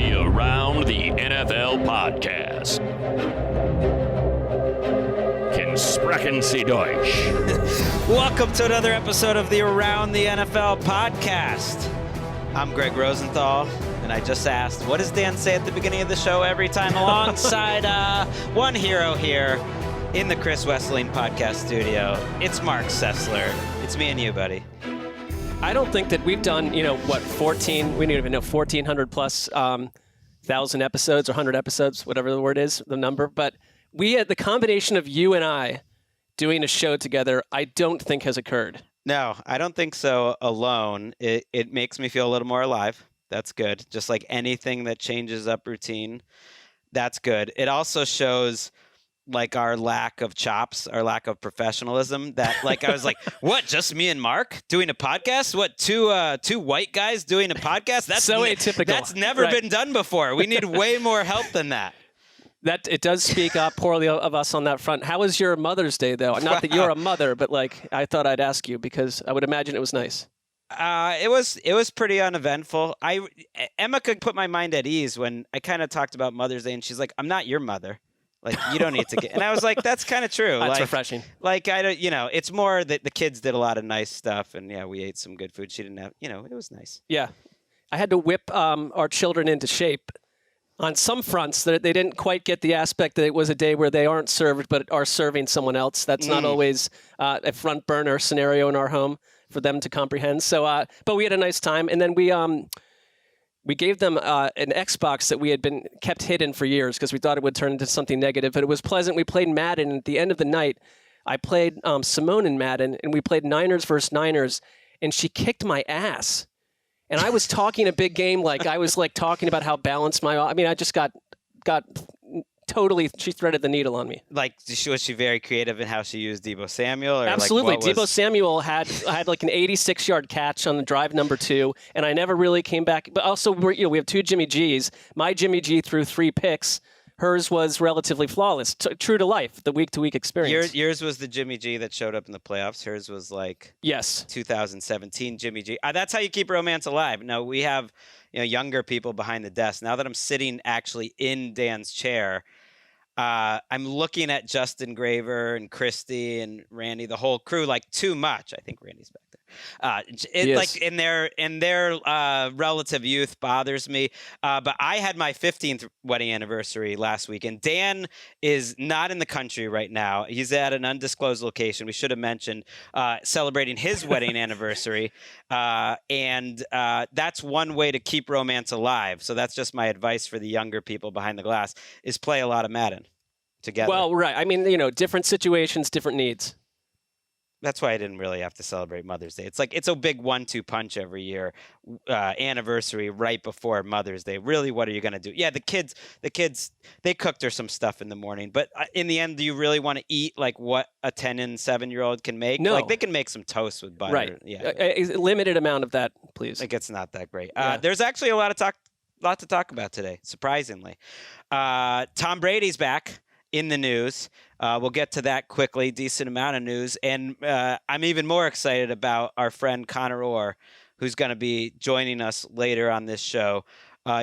the Around the NFL podcast. Sprechen Sie Deutsch. Welcome to another episode of the Around the NFL podcast. I'm Gregg Rosenthal, and I just asked, what does Dan say at the beginning of the show every time alongside one hero here in the Chris Wesseling podcast studio? It's Marc Sessler. It's me and you, buddy. I don't think that we've done, 14, we don't even know, 1,400 plus 1,000 episodes or 100 episodes, whatever the word is, the number, but we had the combination of you and I doing a show together, I don't think has occurred. No, I don't think so alone. It makes me feel a little more alive. That's good. Just like anything that changes up routine, that's good. It also shows like our lack of chops, our lack of professionalism. That like I was like, what? Just me and Marc doing a podcast? What? Two white guys doing a podcast? That's so atypical. That's never been done before. We need way more help than that. That it does speak poorly of us on that front. How was your Mother's Day, though? Not that you're a mother, but like I thought I'd ask you because I would imagine it was nice. It was pretty uneventful. Emma could put my mind at ease when I kind of talked about Mother's Day, and she's like, "I'm not your mother. Like you don't need to get." And I was like, "That's kind of true. That's like, refreshing. Like I don't, it's more that the kids did a lot of nice stuff, and yeah, we ate some good food. She didn't have, it was nice. Yeah, I had to whip our children into shape. On some fronts, they didn't quite get the aspect that it was a day where they aren't served but are serving someone else. That's not always a front burner scenario in our home for them to comprehend. So, but we had a nice time, and then we gave them an Xbox that we had been kept hidden for years because we thought it would turn into something negative. But it was pleasant. We played Madden, and at the end of the night, I played Simone in Madden, and we played Niners versus Niners, and she kicked my ass. And I was talking a big game, like I was like talking about how balanced I just got totally, she threaded the needle on me. Like, was she very creative in how she used Deebo Samuel? Or absolutely. Like, Deebo Samuel had like an 86-yard catch on the drive number 2, and I never really came back. But also, we have 2 Jimmy G's. My Jimmy G threw 3 picks. Hers was relatively flawless, true to life, the week-to-week experience. Yours was the Jimmy G that showed up in the playoffs. Hers was like 2017 Jimmy G. That's how you keep romance alive. No, we have younger people behind the desk. Now that I'm sitting actually in Dan's chair, I'm looking at Justin Graver and Christy and Randy, the whole crew, like too much. I think Randy's back there. Like in their relative youth bothers me. But I had my 15th wedding anniversary last week, and Dan is not in the country right now. He's at an undisclosed location. We should have mentioned celebrating his wedding anniversary. And that's one way to keep romance alive. So that's just my advice for the younger people behind the glass is play a lot of Madden together. Well, right. I mean, different situations, different needs. That's why I didn't really have to celebrate Mother's Day. It's like it's a big 1-2 punch every year, anniversary right before Mother's Day. Really, what are you going to do? Yeah, the kids, they cooked her some stuff in the morning. But in the end, do you really want to eat like what a 10 and 7-year-old can make? No. Like they can make some toast with butter. Right. Yeah. A limited amount of that, please. Like it's not that great. Yeah. There's actually a lot to talk about today, surprisingly. Tom Brady's back in the news. We'll get to that quickly. Decent amount of news. And I'm even more excited about our friend Conor Orr, who's going to be joining us later on this show.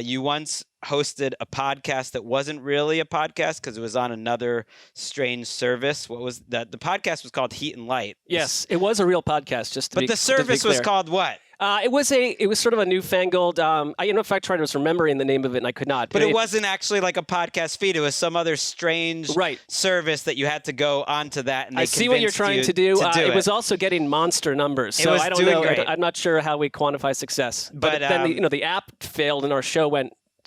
You once hosted a podcast that wasn't really a podcast because it was on another strange service. What was that? The podcast was called Heat and Light. Yes, it was a real podcast. But the service was called what? It was sort of a newfangled. If I tried, I was remembering the name of it and I could not. But it wasn't actually like a podcast feed. It was some other strange service that you had to go onto that. And I see what you're trying to do. It was also getting monster numbers. So I don't know. Great. I'm not sure how we quantify success. But then the app failed and our show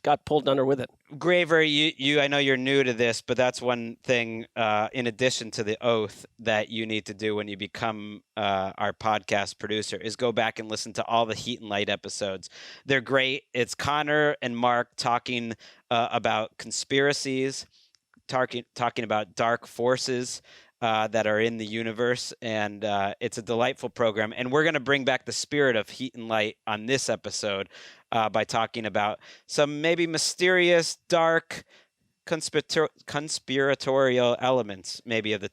got pulled under with it. Graver, I know you're new to this, but that's one thing in addition to the oath that you need to do when you become our podcast producer is go back and listen to all the Heat and Light episodes. They're great. It's Conor and Marc talking about conspiracies, talking about dark forces that are in the universe, and it's a delightful program. And we're going to bring back the spirit of Heat and Light on this episode by talking about some maybe mysterious, dark, conspiratorial elements maybe of the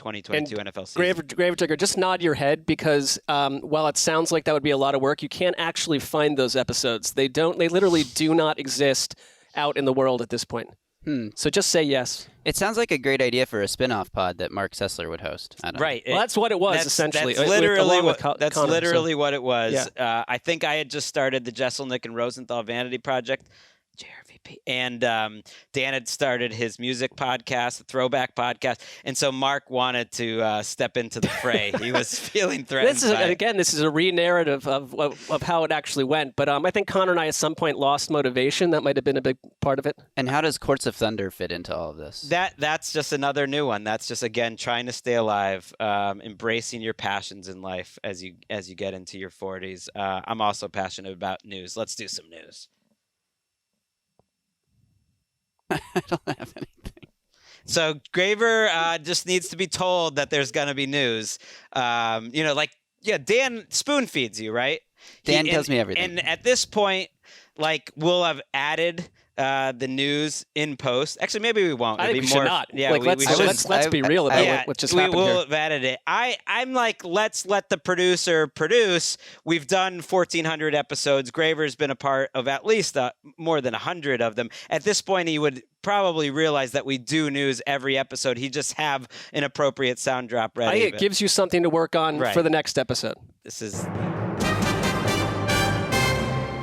2022 NFL season. Gravedigger, just nod your head because while it sounds like that would be a lot of work, you can't actually find those episodes. They literally do not exist out in the world at this point. So just say yes. It sounds like a great idea for a spin-off pod that Marc Sessler would host. I don't know. Well, that's what it was, essentially. That's literally what it was. Yeah. I think I had just started the Jesselnick and Rosenthal Vanity Project. JRVP. And Dan had started his music podcast, the Throwback podcast. And so Marc wanted to step into the fray. He was feeling threatened. This is a re-narrative of how it actually went. But I think Conor and I at some point lost motivation. That might have been a big part of it. And how does Courts of Thunder fit into all of this? That's just another new one. That's just, again, trying to stay alive, embracing your passions in life as you get into your 40s. I'm also passionate about news. Let's do some news. I don't have anything. So Graver just needs to be told that there's going to be news. Dan spoon feeds you, right? Dan tells me everything. And at this point, we'll have added the news in post. Actually, maybe we won't. I think we should not. Yeah, let's be real about what just happened we will here. have added it. I'm like, let's let the producer produce. We've done 1,400 episodes. Graver's been a part of at least more than 100 of them. At this point, he would probably realize that we do news every episode. He just have an appropriate sound drop ready. I think it gives you something to work on for the next episode. This is...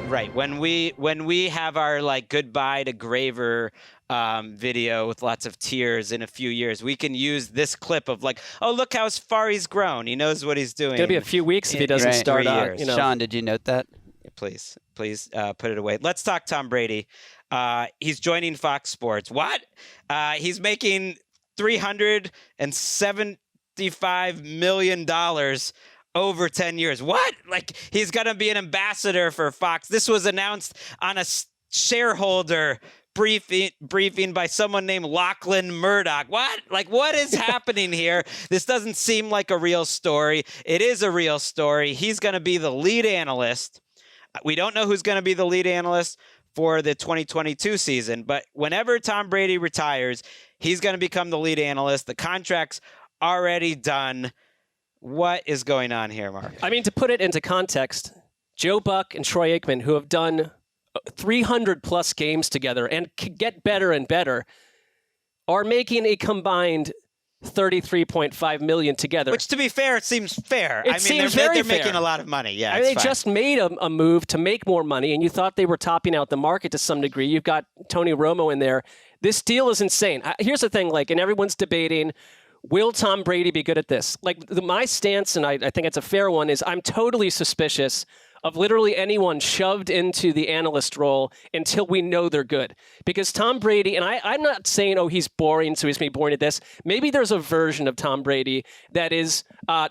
Right. When we have our goodbye to Graver video with lots of tears in a few years, we can use this clip of oh, look how far he's grown. He knows what he's doing. It's going to be a few weeks if he doesn't start out. Sean, did you note that? Yeah, please put it away. Let's talk Tom Brady. He's joining Fox Sports. What? He's making $375 million over 10 years. What? He's going to be an ambassador for Fox. This was announced on a shareholder briefing by someone named Lachlan Murdoch. What? What is happening here? This doesn't seem like a real story. It is a real story. He's going to be the lead analyst. We don't know who's going to be the lead analyst for the 2022 season, but whenever Tom Brady retires, he's going to become the lead analyst. The contract's already done. What is going on here, Marc? I mean, to put it into context, Joe Buck and Troy Aikman, who have done 300-plus games together and get better and better, are making a combined $33.5 million together. Which, to be fair, it seems fair. They're making a lot of money. Yeah, they just made a move to make more money, and you thought they were topping out the market to some degree. You've got Tony Romo in there. This deal is insane. Here's the thing, and everyone's debating, will Tom Brady be good at this? My stance, and I think it's a fair one, is I'm totally suspicious of literally anyone shoved into the analyst role until we know they're good. Because Tom Brady, and I'm not saying, he's boring, so he's going to be boring at this. Maybe there's a version of Tom Brady that is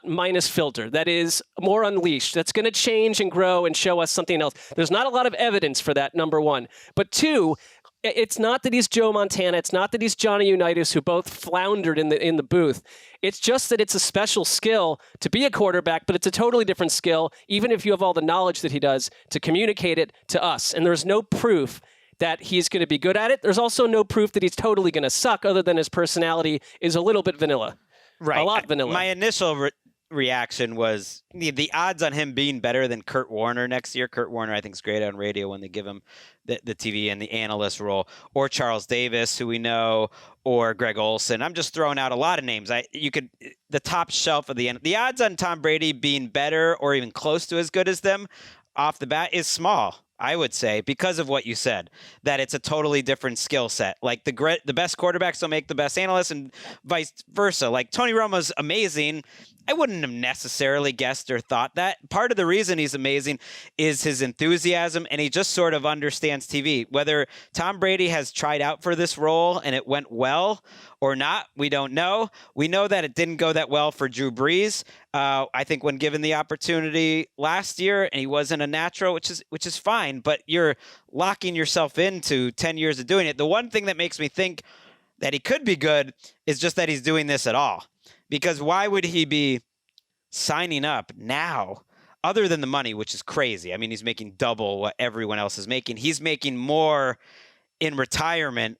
minus filter, that is more unleashed, that's going to change and grow and show us something else. There's not a lot of evidence for that, number one. But two, it's not that he's Joe Montana. It's not that he's Johnny Unitas, who both floundered in the booth. It's just that it's a special skill to be a quarterback, but it's a totally different skill, even if you have all the knowledge that he does, to communicate it to us. And there's no proof that he's going to be good at it. There's also no proof that he's totally going to suck, other than his personality is a little bit vanilla. Right. A lot vanilla. My initial reaction was the odds on him being better than Kurt Warner next year. Kurt Warner, I think, is great on radio when they give him the TV and the analyst role, or Charles Davis, who we know, or Gregg Olsen. I'm just throwing out a lot of names. The top shelf of the odds on Tom Brady being better or even close to as good as them off the bat is small, I would say, because of what you said, that it's a totally different skill set. The best quarterbacks don't make the best analysts, and vice versa. Tony Romo's amazing. I wouldn't have necessarily guessed or thought that. Part of the reason he's amazing is his enthusiasm, and he just sort of understands TV. Whether Tom Brady has tried out for this role and it went well or not, we don't know. We know that it didn't go that well for Drew Brees. I think when given the opportunity last year, and he wasn't a natural, which is fine, but you're locking yourself into 10 years of doing it. The one thing that makes me think that he could be good is just that he's doing this at all. Because why would he be signing up now, other than the money, which is crazy? I mean, he's making double what everyone else is making. He's making more in retirement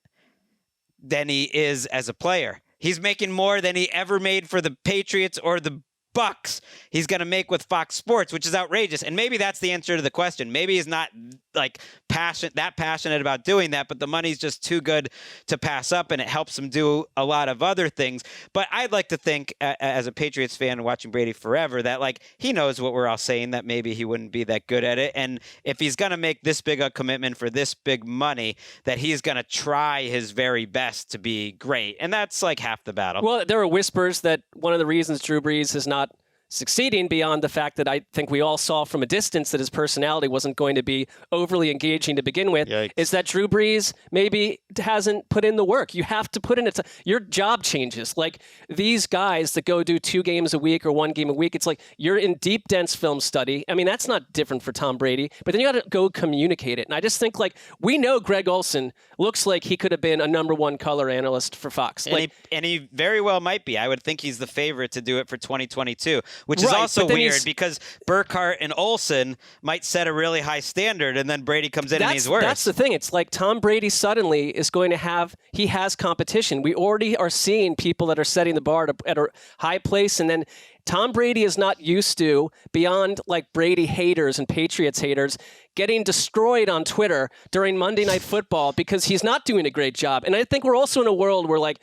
than he is as a player. He's making more than he ever made for the Patriots or the Bucks. He's going to make with Fox Sports, which is outrageous. And maybe that's the answer to the question. Maybe he's not like passionate about doing that, but the money's just too good to pass up, and it helps him do a lot of other things. But I'd like to think, as a Patriots fan watching Brady forever, that like he knows what we're all saying, that maybe he wouldn't be that good at it. And if he's going to make this big a commitment for this big money, that he's going to try his very best to be great. And that's like half the battle. Well, there are whispers that one of the reasons Drew Brees is not succeeding, beyond the fact that I think we all saw from a distance that his personality wasn't going to be overly engaging to begin with, is that Drew Brees maybe hasn't put in the work. You have to put in it. Your job changes. Like these guys that go do 2 games a week or 1 game a week, it's like you're in deep, dense film study. I mean, that's not different for Tom Brady, but then you got to go communicate it. And I just think like we know Gregg Olsen looks like he could have been a number 1 color analyst for Fox. And he very well might be. I would think he's the favorite to do it for 2022. Which is also weird because Burkhardt and Olsen might set a really high standard, and then Brady comes in and he's worse. That's the thing. It's like Tom Brady suddenly is going to he has competition. We already are seeing people that are setting the bar at a high place, and then Tom Brady is not used to, beyond like Brady haters and Patriots haters, getting destroyed on Twitter during Monday Night Football because he's not doing a great job. And I think we're also in a world where like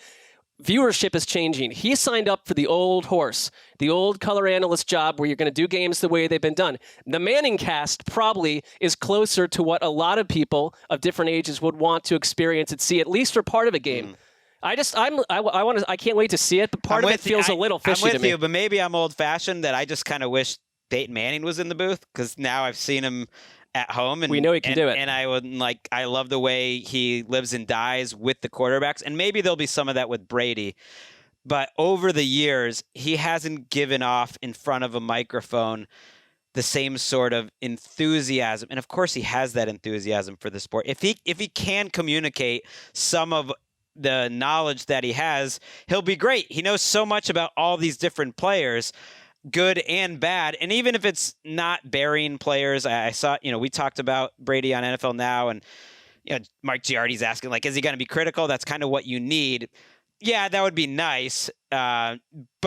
viewership is changing. He signed up for the old horse, the old color analyst job where you're going to do games the way they've been done. The Manning cast probably is closer to what a lot of people of different ages would want to experience and see, at least for part of a game. I can't wait to see it, but part of it feels a little fishy to me. I'm with you, but maybe I'm old-fashioned that I just kind of wish Peyton Manning was in the booth, because now I've seen him at home, and we know he can do it. And I love the way he lives and dies with the quarterbacks, and maybe there'll be some of that with Brady. But over the years, he hasn't given off in front of a microphone the same sort of enthusiasm. And of course, he has that enthusiasm for the sport. If he can communicate some of the knowledge that he has, he'll be great. He knows so much about all these different players, good and bad. And even if it's not burying players, I saw, we talked about Brady on NFL Now, and, Marc Giardi's asking, like, is he going to be critical? That's kind of what you need. Yeah, that would be nice. But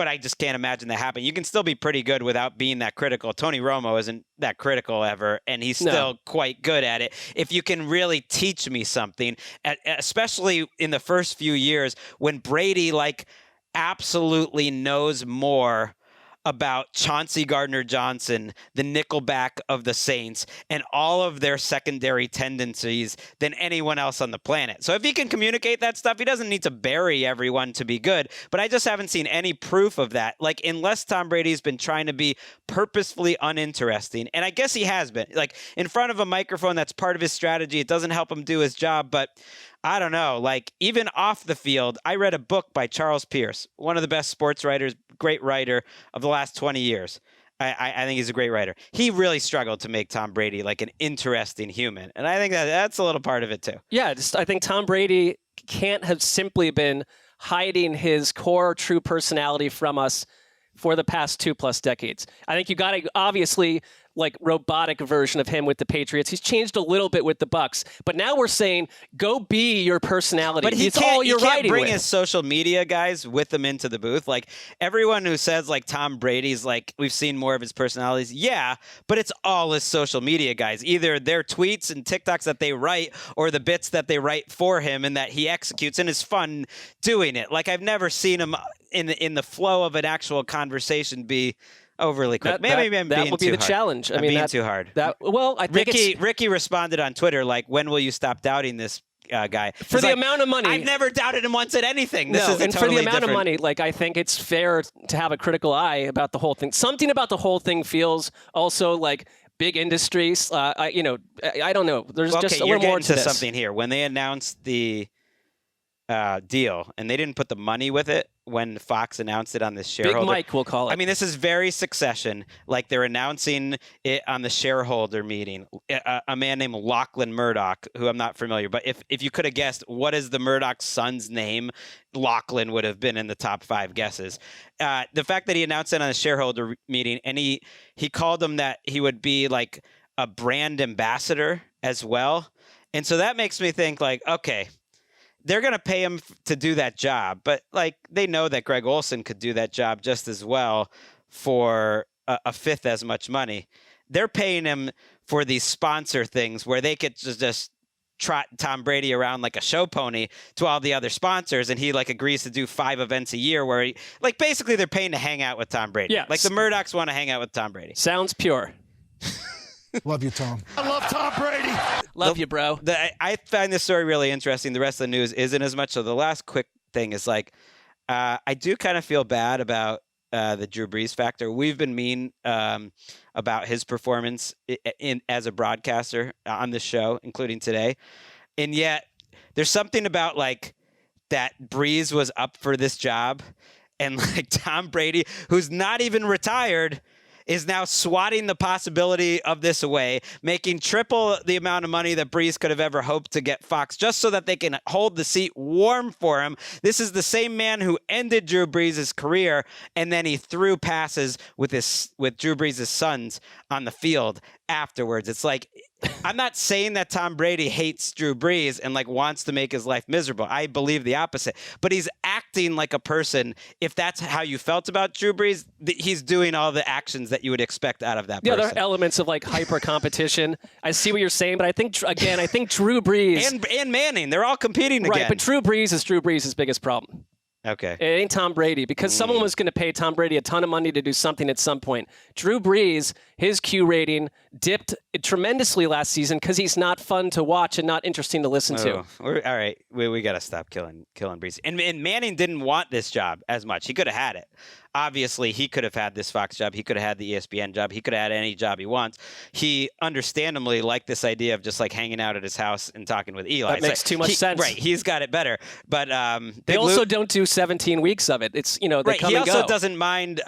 I just can't imagine that happening. You can still be pretty good without being that critical. Tony Romo isn't that critical ever, and he's still quite good at it. If you can really teach me something, especially in the first few years when Brady, like, absolutely knows more about Chauncey Gardner-Johnson, the nickelback of the Saints, and all of their secondary tendencies than anyone else on the planet. So if he can communicate that stuff, he doesn't need to bury everyone to be good. But I just haven't seen any proof of that. Like, unless Tom Brady's been trying to be purposefully uninteresting, and I guess he has been. Like, in front of a microphone, that's part of his strategy. It doesn't help him do his job, but I don't know. Like, even off the field, I read a book by Charles Pierce, one of the best sports writers, great writer of the last 20 years. I think he's a great writer. He really struggled to make Tom Brady like an interesting human. And I think that's a little part of it too. Yeah, I think Tom Brady can't have simply been hiding his core true personality from us for the past 2+ decades. I think you got to obviously like robotic version of him with the Patriots. He's changed a little bit with the Bucks, but now we're saying go be your personality. But he can't bring his social media guys with him into the booth. Like everyone who says like Tom Brady's like we've seen more of his personalities. Yeah, but it's all his social media guys. Either their tweets and TikToks that they write or the bits that they write for him and that he executes and is fun doing it. Like I've never seen him in the flow of an actual conversation be overly quick. Maybe I'm being too hard. That would be the challenge. I'm being too hard. I think Ricky responded on Twitter like, "When will you stop doubting this guy?" For the amount of money, I've never doubted him once at anything. This is and for the amount of money, like I think it's fair to have a critical eye about the whole thing. Something about the whole thing feels also like big industries. I don't know. There's just a little more to this. Something here. When they announced the deal, and they didn't put the money with it when Fox announced it on the shareholder. Big Mike, we'll call it. I mean, this is very Succession. Like they're announcing it on the shareholder meeting. A man named Lachlan Murdoch, who I'm not familiar, but if you could have guessed what is the Murdoch son's name, Lachlan would have been in the top 5 guesses. The fact that he announced it on the shareholder meeting, and he called him that he would be like a brand ambassador as well. And so that makes me think like, okay, they're going to pay him to do that job. But like they know that Gregg Olsen could do that job just as well for a fifth as much money. They're paying him for these sponsor things where they could just trot Tom Brady around like a show pony to all the other sponsors, and he like agrees to do 5 events a year where he like basically they're paying to hang out with Tom Brady. Yeah. Like the Murdochs want to hang out with Tom Brady. Sounds pure. Love you, Tom. I love Tom Brady. Love you, bro. I find this story really interesting. The rest of the news isn't as much. So the last quick thing is like, I do kind of feel bad about the Drew Brees factor. We've been mean about his performance as a broadcaster on this show, including today. And yet there's something about like that Brees was up for this job, and like Tom Brady, who's not even retired, is now swatting the possibility of this away, making triple the amount of money that Brees could have ever hoped to get Fox, just so that they can hold the seat warm for him. This is the same man who ended Drew Brees' career, and then he threw passes with Drew Brees' sons on the field afterwards. It's like, I'm not saying that Tom Brady hates Drew Brees and like wants to make his life miserable. I believe the opposite. But he's acting like a person. If that's how you felt about Drew Brees, he's doing all the actions that you would expect out of that person. Yeah, there are elements of like hyper competition. I see what you're saying, but I think Drew Brees and Manning, they're all competing again. Right, but Drew Brees is Drew Brees' biggest problem. Okay. It ain't Tom Brady, because someone was going to pay Tom Brady a ton of money to do something at some point. Drew Brees, his Q rating dipped tremendously last season because he's not fun to watch and not interesting to listen to. All right, we got to stop killing Brees. And Manning didn't want this job as much. He could have had it. Obviously, he could have had this Fox job. He could have had the ESPN job. He could have had any job he wants. He understandably liked this idea of just like hanging out at his house and talking with Eli. That makes too much sense. Right, he's got it better. But they also don't do 17 weeks of it. It's, they right, come he and also go. doesn't mind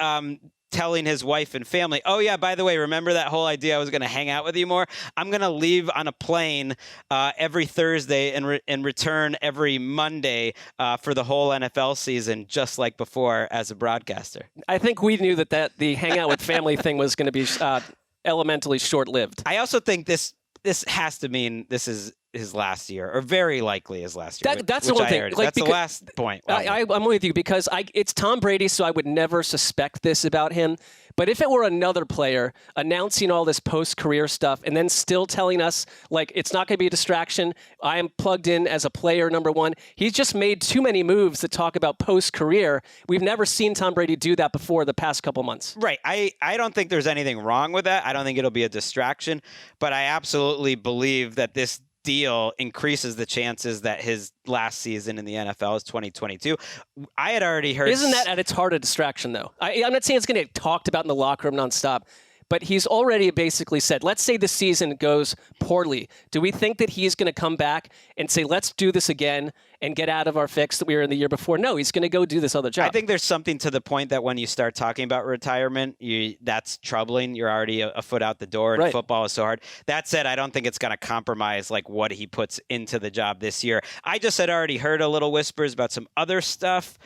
telling his wife and family, oh yeah, by the way, remember that whole idea I was going to hang out with you more? I'm going to leave on a plane every Thursday and return every Monday for the whole NFL season, just like before as a broadcaster. I think we knew that the hang out with family thing was going to be elementally short-lived. I also think this has to mean this is his last year, or very likely his last year. That's the one thing. Like, that's the last point. I'm with you, because it's Tom Brady, so I would never suspect this about him. But if it were another player announcing all this post-career stuff and then still telling us, like, it's not going to be a distraction, I am plugged in as a player, number one, he's just made too many moves that talk about post-career. We've never seen Tom Brady do that before the past couple months. Right. I don't think there's anything wrong with that. I don't think it'll be a distraction. But I absolutely believe that this deal increases the chances that his last season in the NFL is 2022. I had already heard... Isn't that at its heart a distraction, though? I'm not saying it's going to get talked about in the locker room nonstop, but he's already basically said, let's say the season goes poorly. Do we think that he's going to come back and say, let's do this again and get out of our fix that we were in the year before? No, he's going to go do this other job. I think there's something to the point that when you start talking about retirement, that's troubling. You're already a foot out the door, and football is so hard. That said, I don't think it's going to compromise like what he puts into the job this year. I just had already heard a little whispers about some other stuff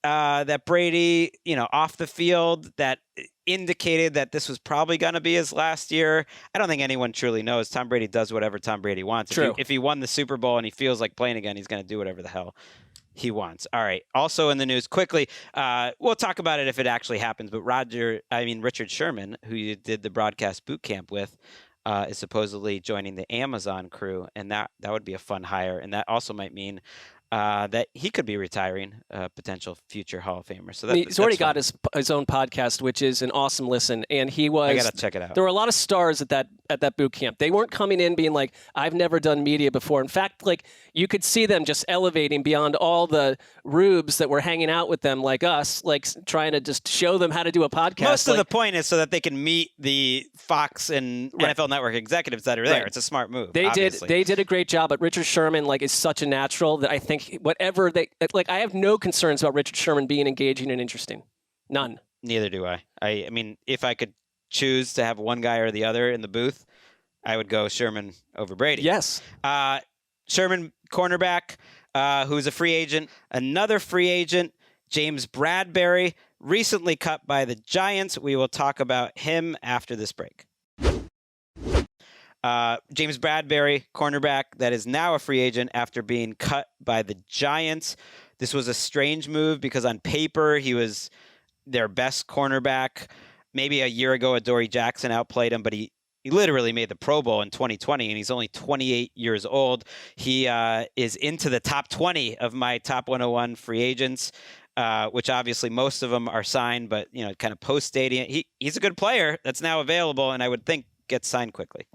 that Brady, off the field, that indicated that this was probably going to be his last year. I don't think anyone truly knows. Tom Brady does whatever Tom Brady wants. True. If he won the Super Bowl and he feels like playing again, he's going to do whatever the hell he wants. All right. Also in the news, quickly, we'll talk about it if it actually happens, but Richard Sherman, who you did the broadcast boot camp with, is supposedly joining the Amazon crew, and that would be a fun hire. And that also might mean that he could be retiring, a potential future Hall of Famer. So he's already got his own podcast, which is an awesome listen. And I gotta check it out. There were a lot of stars at that boot camp. They weren't coming in being like, I've never done media before. In fact, like, you could see them just elevating beyond all the rubes that were hanging out with them, like us, like trying to just show them how to do a podcast. Most of the point is so that they can meet the Fox and NFL Network executives that are there. Right. It's a smart move. They did a great job, but Richard Sherman is such a natural that I think whatever I have no concerns about Richard Sherman being engaging and interesting. None. Neither do I. I mean, if I could choose to have one guy or the other in the booth, I would go Sherman over Brady. Yes. Sherman, cornerback, who's a free agent. Another free agent, James Bradbury, recently cut by the Giants. We will talk about him after this break. James Bradbury, cornerback, that is now a free agent after being cut by the Giants. This was a strange move because on paper he was their best cornerback. Maybe a year ago, Adoree Jackson outplayed him, but he literally made the Pro Bowl in 2020, and he's only 28 years old. He is into the top 20 of my top 101 free agents, which obviously most of them are signed, but kind of post-stadium. He's a good player that's now available, and I would think gets signed quickly.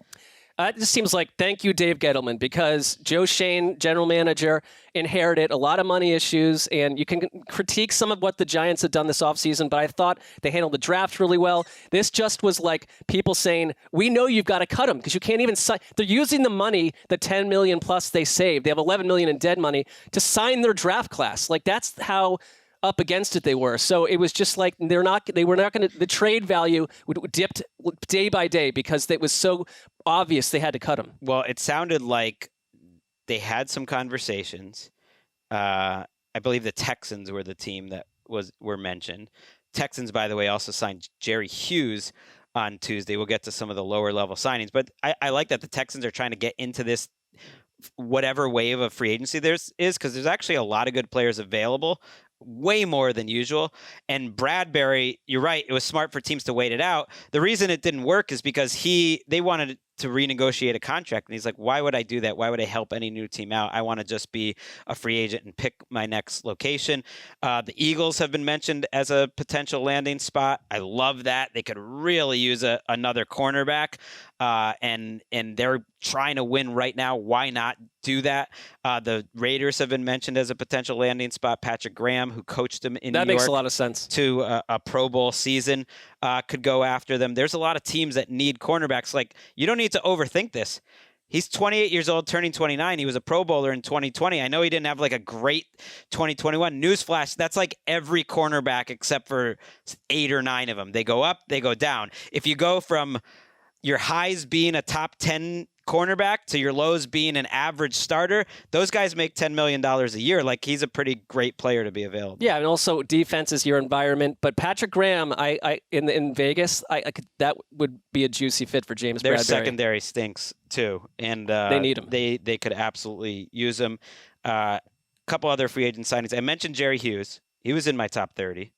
It just seems like thank you, Dave Gettleman, because Joe Schoen, general manager, inherited a lot of money issues, and you can critique some of what the Giants have done this offseason, but I thought they handled the draft really well. This just was like people saying, we know you've got to cut them because you can't even sign. They're using the money, the $10 million plus they saved. They have $11 million in dead money to sign their draft class. Like that's how up against it they were. So it was just like they were not going to, the trade value dipped day by day because it was so obvious they had to cut him. Well, it sounded like they had some conversations. I believe the Texans were the team that were mentioned. Texans, by the way, also signed Jerry Hughes on Tuesday. We'll get to some of the lower level signings, but I like that the Texans are trying to get into this whatever wave of free agency there is, because there's actually a lot of good players available, way more than usual. And Bradbury, you're right, it was smart for teams to wait it out. The reason it didn't work is because they wanted to renegotiate a contract. And he's like, why would I do that? Why would I help any new team out? I want to just be a free agent and pick my next location. The Eagles have been mentioned as a potential landing spot. I love that. They could really use another cornerback. And they're trying to win right now. Why not do that? The Raiders have been mentioned as a potential landing spot. Patrick Graham, who coached them in New York, that makes a lot of sense, to a Pro Bowl season, could go after them. There's a lot of teams that need cornerbacks. Like, you don't need to overthink this. He's 28 years old, turning 29. He was a Pro Bowler in 2020. I know he didn't have like a great 2021. Newsflash, that's like every cornerback except for 8 or 9 of them. They go up, they go down. If you go from your highs being a top 10 cornerback to your lows being an average starter, those guys make $10 million a year. Like, he's a pretty great player to be available. Yeah, and also defense is your environment. But Patrick Graham, in Vegas, that would be a juicy fit for James Bradbury. Their secondary stinks too, and they need him. They could absolutely use him. A couple other free agent signings. I mentioned Jerry Hughes. He was in my top 30.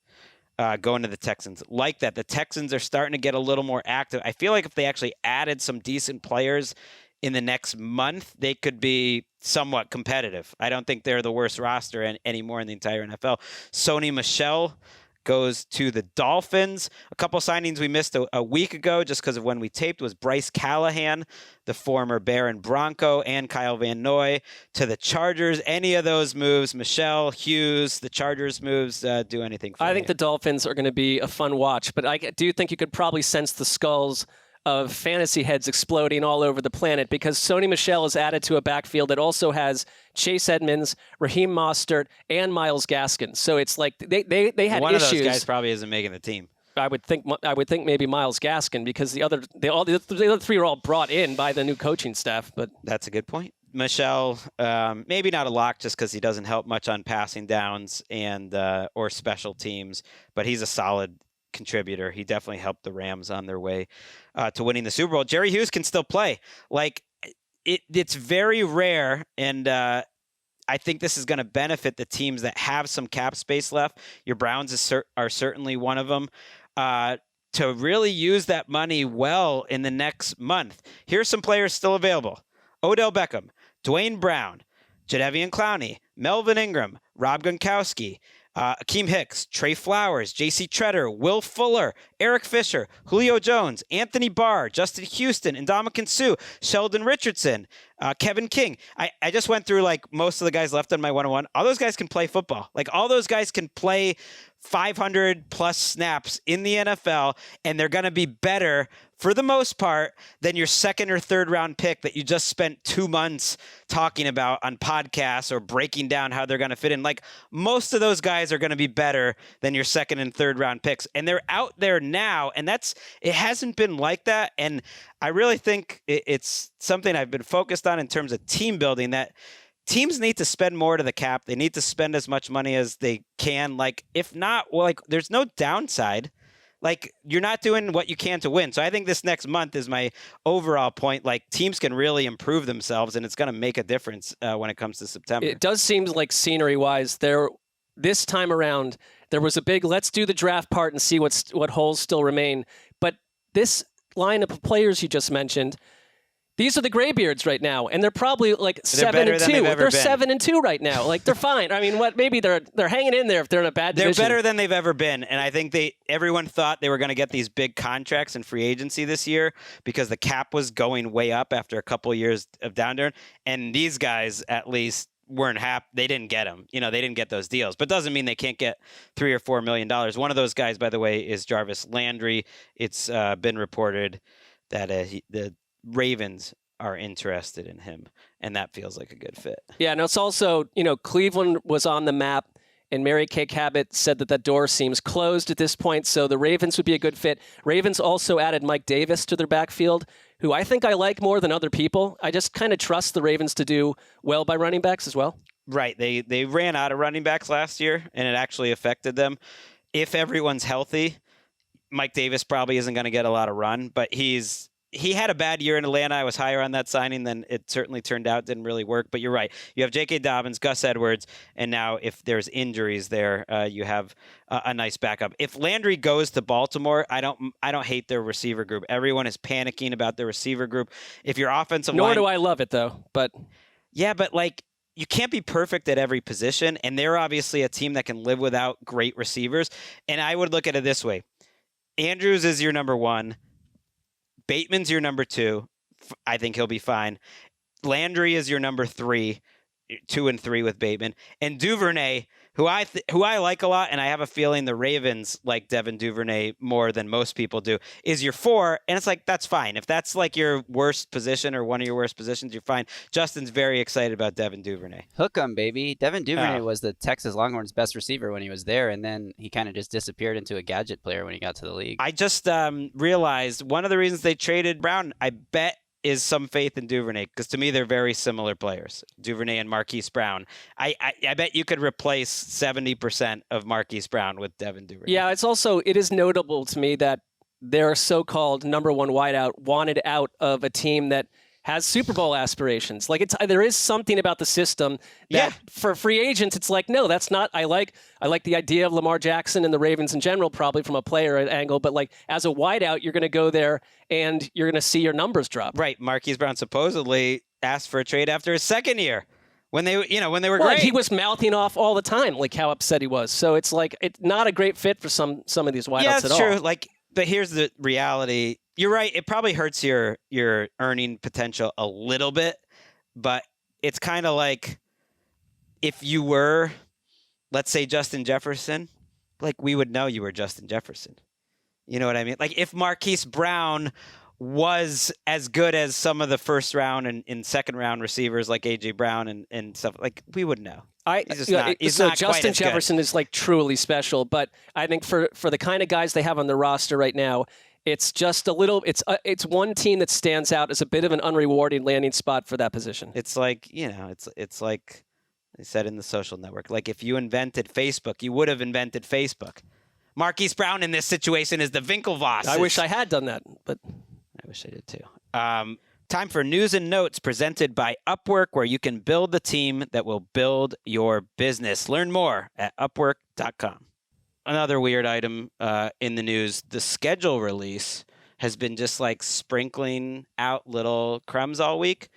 Going to the Texans. Like that, the Texans are starting to get a little more active. I feel like if they actually added some decent players in the next month, they could be somewhat competitive. I don't think they're the worst roster anymore in the entire NFL. Sony Michel goes to the Dolphins. A couple signings we missed a week ago just because of when we taped was Bryce Callahan, the former Bear and Bronco, and Kyle Van Noy to the Chargers. Any of those moves, Michel, Hughes, the Chargers moves, do anything for me? I think the Dolphins are going to be a fun watch, but I do think you could probably sense the skulls of fantasy heads exploding all over the planet because Sony Michel is added to a backfield that also has Chase Edmonds, Raheem Mostert, and Myles Gaskin. So it's like they had issues. One of those guys probably isn't making the team. I would think maybe Myles Gaskin because the other 3 are all brought in by the new coaching staff. But that's a good point. Michel, maybe not a lock just because he doesn't help much on passing downs and or special teams, but he's a solid contributor. He definitely helped the Rams on their way to winning the Super Bowl. Jerry Hughes can still play. Like, it's very rare, and I think this is going to benefit the teams that have some cap space left. Your Browns are certainly one of them. To really use that money well in the next month. Here's some players still available: Odell Beckham, Dwayne Brown, Jadeveon Clowney, Melvin Ingram, Rob Gronkowski, Akeem Hicks, Trey Flowers, J.C. Treader, Will Fuller, Eric Fisher, Julio Jones, Anthony Barr, Justin Houston, Ndamukong Suh, Sheldon Richardson, Kevin King. I just went through like most of the guys left on my 101. All those guys can play football. Like, all those guys can play 500 plus snaps in the NFL, and they're going to be better for the most part than your second or third round pick that you just spent 2 months talking about on podcasts or breaking down how they're going to fit in. Like, most of those guys are going to be better than your second and third round picks, and they're out there now, and it hasn't been like that. And I really think it's something I've been focused on in terms of team building, that teams need to spend more to the cap. They need to spend as much money as they can. Like, if not, well, like, there's no downside. like, you're not doing what you can to win. So I think this next month is my overall point. Like, teams can really improve themselves, and it's going to make a difference when it comes to September. It does seem like scenery-wise, this time around, there was a big let's do the draft part and see what holes still remain. But this lineup of players you just mentioned, these are the graybeards right now, and they're probably like 7-2. They're 7-2 right now. Like, they're fine. I mean, maybe they're hanging in there if they're in a bad division. They're better than they've ever been, and I think everyone thought they were going to get these big contracts in free agency this year because the cap was going way up after a couple years of downturn, and these guys at least weren't happy. They didn't get them. They didn't get those deals, but doesn't mean they can't get $3 or $4 million. One of those guys, by the way, is Jarvis Landry. It's been reported that the Ravens are interested in him, and that feels like a good fit. Yeah, and it's also, Cleveland was on the map, and Mary Kay Cabot said that door seems closed at this point, so the Ravens would be a good fit. Ravens also added Mike Davis to their backfield, who I think I like more than other people. I just kind of trust the Ravens to do well by running backs as well. Right. They ran out of running backs last year, and it actually affected them. If everyone's healthy, Mike Davis probably isn't going to get a lot of run, but he had a bad year in Atlanta. I was higher on that signing than it certainly turned out. Didn't really work. But you're right. You have J.K. Dobbins, Gus Edwards, and now if there's injuries there, you have a nice backup. If Landry goes to Baltimore, I don't hate their receiver group. Everyone is panicking about their receiver group. If your offensive line, nor do I love it though. But yeah, but like, you can't be perfect at every position, and they're obviously a team that can live without great receivers. And I would look at it this way: Andrews is your number one. Bateman's your number two. I think he'll be fine. Landry is your number 3, 2 and 3 with Bateman. And Duvernay, who I like a lot, and I have a feeling the Ravens like Devin Duvernay more than most people do, is your 4. And it's like, that's fine. If that's like your worst position or one of your worst positions, you're fine. Justin's very excited about Devin Duvernay. Hook 'em, baby. Devin Duvernay was the Texas Longhorns' best receiver when he was there, and then he kind of just disappeared into a gadget player when he got to the league. I just realized one of the reasons they traded Brown, I bet, is some faith in Duvernay, because to me they're very similar players, Duvernay and Marquise Brown. I bet you could replace 70% of Marquise Brown with Devin Duvernay. Yeah, it is notable to me that their so-called number one wideout wanted out of a team that has Super Bowl aspirations. Like, there is something about the system that for free agents, it's like, no, that's not. I like the idea of Lamar Jackson and the Ravens in general, probably from a player angle, but like as a wideout, you're going to go there and you're going to see your numbers drop. Right. Marquise Brown supposedly asked for a trade after his second year when they were great. He was mouthing off all the time, like how upset he was. So it's like, it's not a great fit for some of these wideouts at all. Yeah, that's true. Like, but here's the reality. You're right. It probably hurts your earning potential a little bit, but it's kind of like if you were, let's say, Justin Jefferson, like, we would know you were Justin Jefferson. You know what I mean? Like, if Marquise Brown was as good as some of the first round and second round receivers like A.J. Brown and stuff, like, we would know. He's not Justin Jefferson is like truly special, but I think for the kind of guys they have on the roster right now, it's just a little. It's one team that stands out as a bit of an unrewarding landing spot for that position. It's like, it's like they said in The Social Network. Like, if you invented Facebook, you would have invented Facebook. Marquise Brown in this situation is the Winklevoss. I wish I had done that, but I wish I did too. Time for news and notes presented by Upwork, where you can build the team that will build your business. Learn more at Upwork.com. Another weird item in the news, the schedule release has been just like sprinkling out little crumbs all week.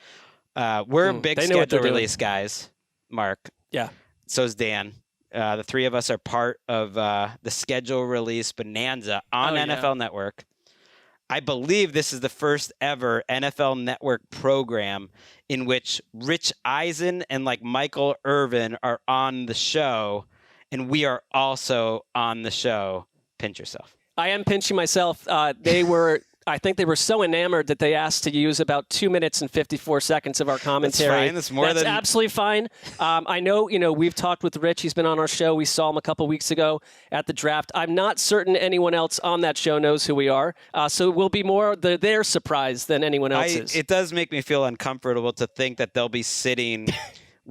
We're big schedule release guys, Mark. Yeah. So's Dan. The three of us are part of the schedule release bonanza on NFL Network. I believe this is the first ever NFL Network program in which Rich Eisen and like Michael Irvin are on the show, and we are also on the show. Pinch yourself. I am pinching myself. I think they were so enamored that they asked to use about 2 minutes and 54 seconds of our commentary. That's fine. That's absolutely fine. I know, we've talked with Rich. He's been on our show. We saw him a couple weeks ago at the draft. I'm not certain anyone else on that show knows who we are. So we'll be more their surprise than anyone else's. It does make me feel uncomfortable to think that they'll be sitting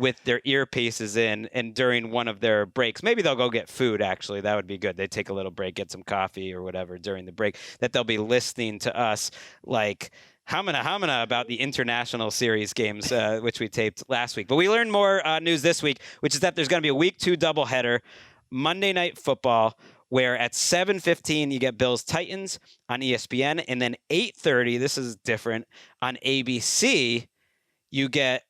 with their earpieces in, and during one of their breaks, maybe they'll go get food, actually. That would be good. They take a little break, get some coffee or whatever during the break, that they'll be listening to us like hamina about the international series games, which we taped last week. But we learned more news this week, which is that there's going to be a week 2 doubleheader, Monday Night Football, where at 7:15 you get Bills-Titans on ESPN, and then 8:30, this is different, on ABC, you get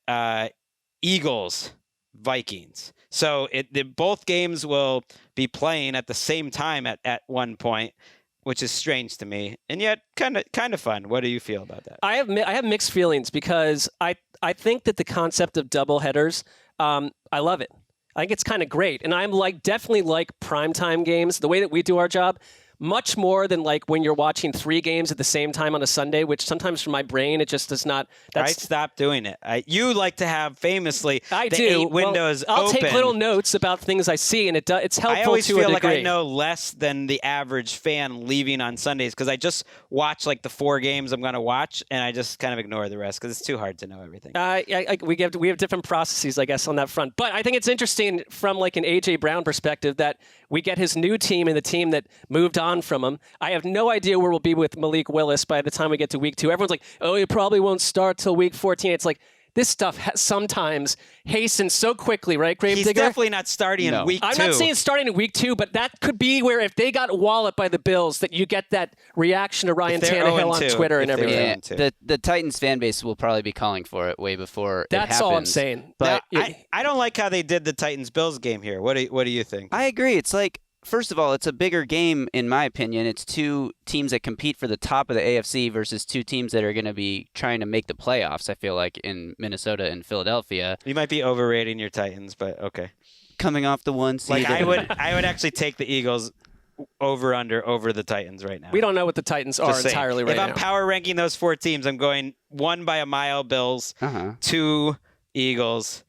Eagles-Vikings. So both games will be playing at the same time at one point, which is strange to me, and yet kind of fun. What do you feel about that? I have mixed feelings because I think that the concept of doubleheaders, I love it. I think it's kind of great. And I'm definitely like primetime games, the way that we do our job, much more than like when you're watching 3 games at the same time on a Sunday, which sometimes for my brain, it just does not. I stopped doing it. You like to have famously I the do. 8 windows I'll open. take little notes about things I see, and it's helpful to a degree. I always feel like I know less than the average fan leaving on Sundays because I just watch like the 4 games I'm going to watch, and I just kind of ignore the rest because it's too hard to know everything. We have different processes, I guess, on that front. But I think it's interesting from like an A.J. Brown perspective that we get his new team and the team that moved on from him. I have no idea where we'll be with Malik Willis by the time we get to week 2. Everyone's like, oh, he probably won't start till week 14. It's like, this stuff sometimes hastens so quickly, right, Gravedigger? He's definitely not starting in week 2. I'm not saying starting in week 2, but that could be where if they got walloped by the Bills, that you get that reaction to Ryan Tannehill on Twitter and everything. Yeah, the Titans fan base will probably be calling for it way before it happens. That's all I'm saying. But I don't like how they did the Titans-Bills game here. What do you think? I agree. It's like, first of all, it's a bigger game, in my opinion. It's 2 teams that compete for the top of the AFC versus 2 teams that are going to be trying to make the playoffs, I feel like, in Minnesota and Philadelphia. You might be overrating your Titans, but okay. Coming off the 1 seed. I would actually take the Eagles over the Titans right now. We don't know what the Titans are entirely right now. If I'm power ranking those 4 teams, I'm going 1 by a mile Bills, 2 Eagles,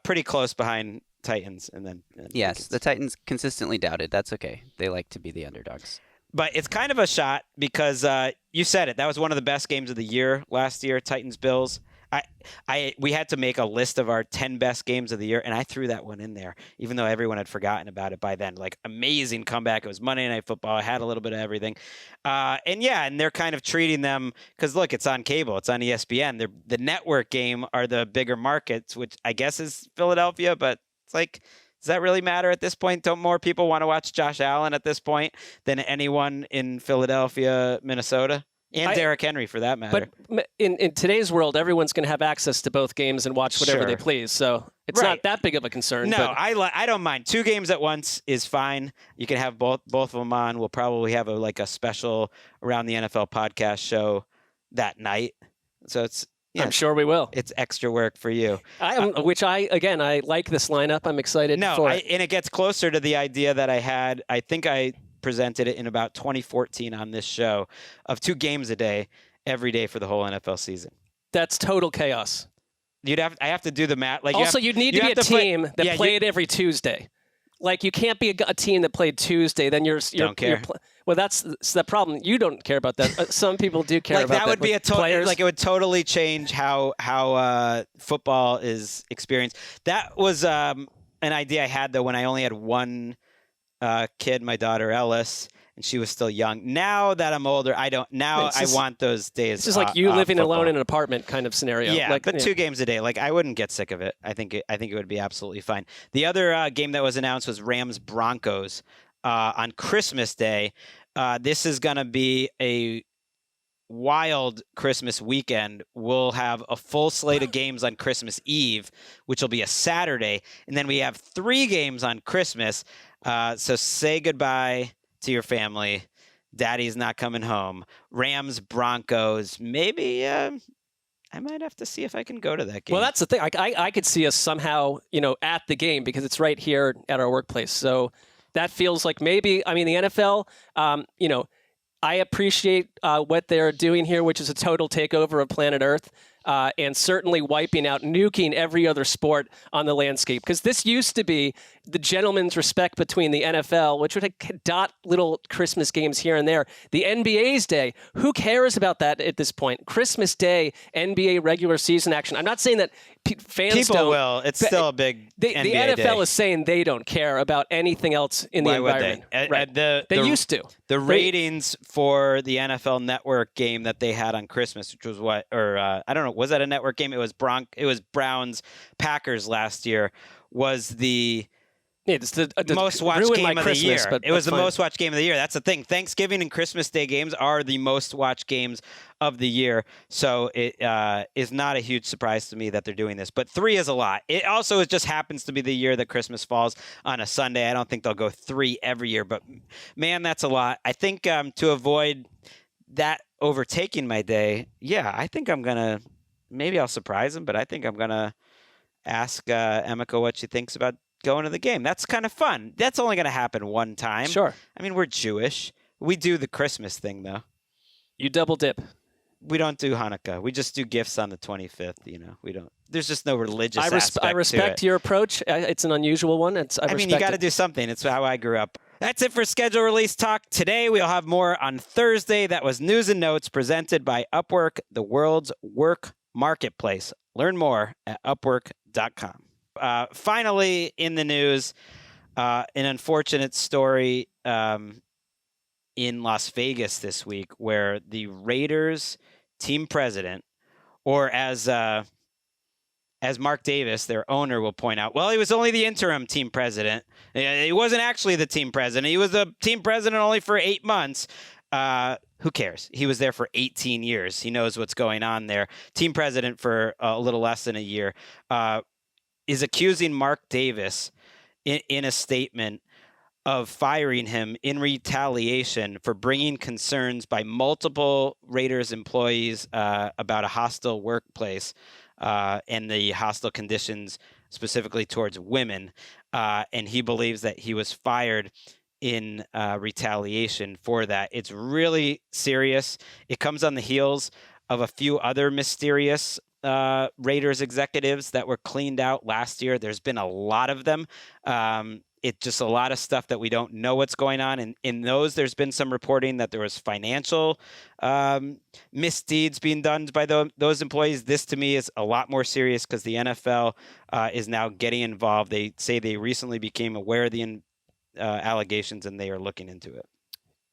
pretty close behind Titans, and then yes, the Titans consistently doubted. That's okay. They like to be the underdogs. But it's kind of a shot because you said it. That was one of the best games of the year last year, Titans-Bills. We had to make a list of our 10 best games of the year, and I threw that one in there, even though everyone had forgotten about it by then. Like, amazing comeback. It was Monday Night Football. I had a little bit of everything. And they're kind of treating them, because, look, it's on cable. It's on ESPN. The network game are the bigger markets, which I guess is Philadelphia, but it's like, does that really matter at this point? Don't more people want to watch Josh Allen at this point than anyone in Philadelphia, Minnesota? And Derrick Henry, for that matter. But in today's world, everyone's going to have access to both games and watch whatever they please. So it's not that big of a concern. No, I don't mind. 2 games at once is fine. You can have both of them on. We'll probably have a special Around the NFL podcast show that night. So it's... Yeah, I'm sure we will. It's extra work for you. I like this lineup. I'm excited for it. And it gets closer to the idea that I had. I think I presented it in about 2014 on this show of 2 games a day, every day for the whole NFL season. That's total chaos. I have to do the math. You'd need to be a team that played every Tuesday. Like, you can't be a team that played Tuesday. Then you're don't care. Well, that's the problem. You don't care about that. Some people do care about that. That would be it would totally change how football is experienced. That was an idea I had though when I only had one kid, my daughter Ellis, and she was still young. Now that I'm older, I don't. Now I want those days. It's just like you living alone in an apartment kind of scenario. Yeah, but 2 games a day. Like, I wouldn't get sick of it. I think it would be absolutely fine. The other game that was announced was Rams Broncos on Christmas Day. This is gonna be a wild Christmas weekend. We'll have a full slate of games on Christmas Eve, which will be a Saturday, and then we have 3 games on Christmas. So say goodbye to your family. Daddy's not coming home. Rams, Broncos. Maybe I might have to see if I can go to that game. Well, that's the thing. I could see us somehow, at the game because it's right here at our workplace. So that feels like maybe. I mean, the NFL. I appreciate what they're doing here, which is a total takeover of planet Earth. and certainly wiping out, nuking every other sport on the landscape. Because this used to be the gentleman's respect between the NFL, which would dot little Christmas games here and there. The NBA's day, who cares about that at this point? Christmas Day, NBA regular season action. I'm not saying that fans People don't. will. It's still a big NBA The NFL day. is saying they don't care about anything else in the environment. Would they? Right. They used to. The ratings for the NFL Network game that they had on Christmas, which was I don't know, was that a network game? It was Browns Packers last year. Was the it's the most watched game of the year. But it was the most watched game of the year. That's the thing. Thanksgiving and Christmas Day games are the most watched games of the year. So it is not a huge surprise to me that they're doing this. But 3 is a lot. It also just happens to be the year that Christmas falls on a Sunday. I don't think they'll go 3 every year. But, man, that's a lot. I think to avoid that overtaking my day, I think I'm going to – maybe I'll surprise him, but I think I'm going to ask Emeka what she thinks about going to the game. That's kind of fun. That's only going to happen one time. Sure. I mean, we're Jewish. We do the Christmas thing, though. You double dip. We don't do Hanukkah. We just do gifts on the 25th. We don't. There's just no religious aspect I respect to it. your approach. It's an unusual one. I mean, you got to do something. It's how I grew up. That's it for schedule release talk. Today, we'll have more on Thursday. That was News and Notes presented by Upwork, the world's work marketplace. Learn more at upwork.com. Finally, in the news, an unfortunate story in Las Vegas this week, where the Raiders team president, or as Marc Davis, their owner, will point out, well, he was only the interim team president. He wasn't actually the team president. He was the team president only for 8 months. Who cares? He was there for 18 years. He knows what's going on there. Team president for a little less than a year. Is accusing Marc Davis in a statement of firing him in retaliation for bringing concerns by multiple Raiders employees about a hostile workplace and the hostile conditions specifically towards women. And he believes that he was fired in retaliation for that. It's really serious. It comes on the heels of a few other mysterious Raiders executives that were cleaned out last year. There's been a lot of them. It's just a lot of stuff that we don't know what's going on. And in those, there's been some reporting that there was financial misdeeds being done by those employees. This, to me, is a lot more serious because the NFL is now getting involved. They say they recently became aware of the allegations, and they are looking into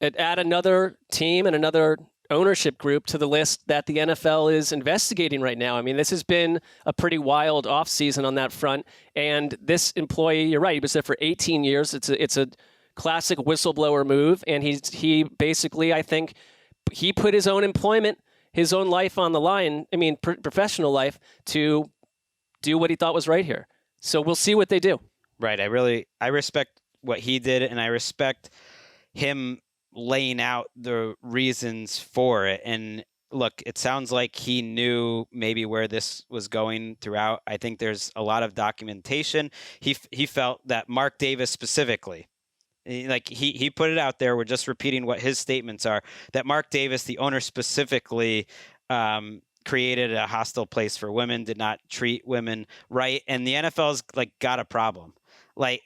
it. Add another team and another ownership group to the list that the NFL is investigating right now. I mean, this has been a pretty wild offseason on that front. And this employee, you're right, he was there for 18 years. It's a classic whistleblower move. And he basically, I think, he put his own employment, his own life on the line, professional life, to do what he thought was right here. So we'll see what they do. Right. I respect what he did, and I respect him laying out the reasons for it. And look, it sounds like he knew maybe where this was going throughout. I think there's a lot of documentation. He felt that Marc Davis specifically, like he put it out there, we're just repeating what his statements are, that Marc Davis, the owner specifically, created a hostile place for women, did not treat women right. And the NFL's got a problem. Like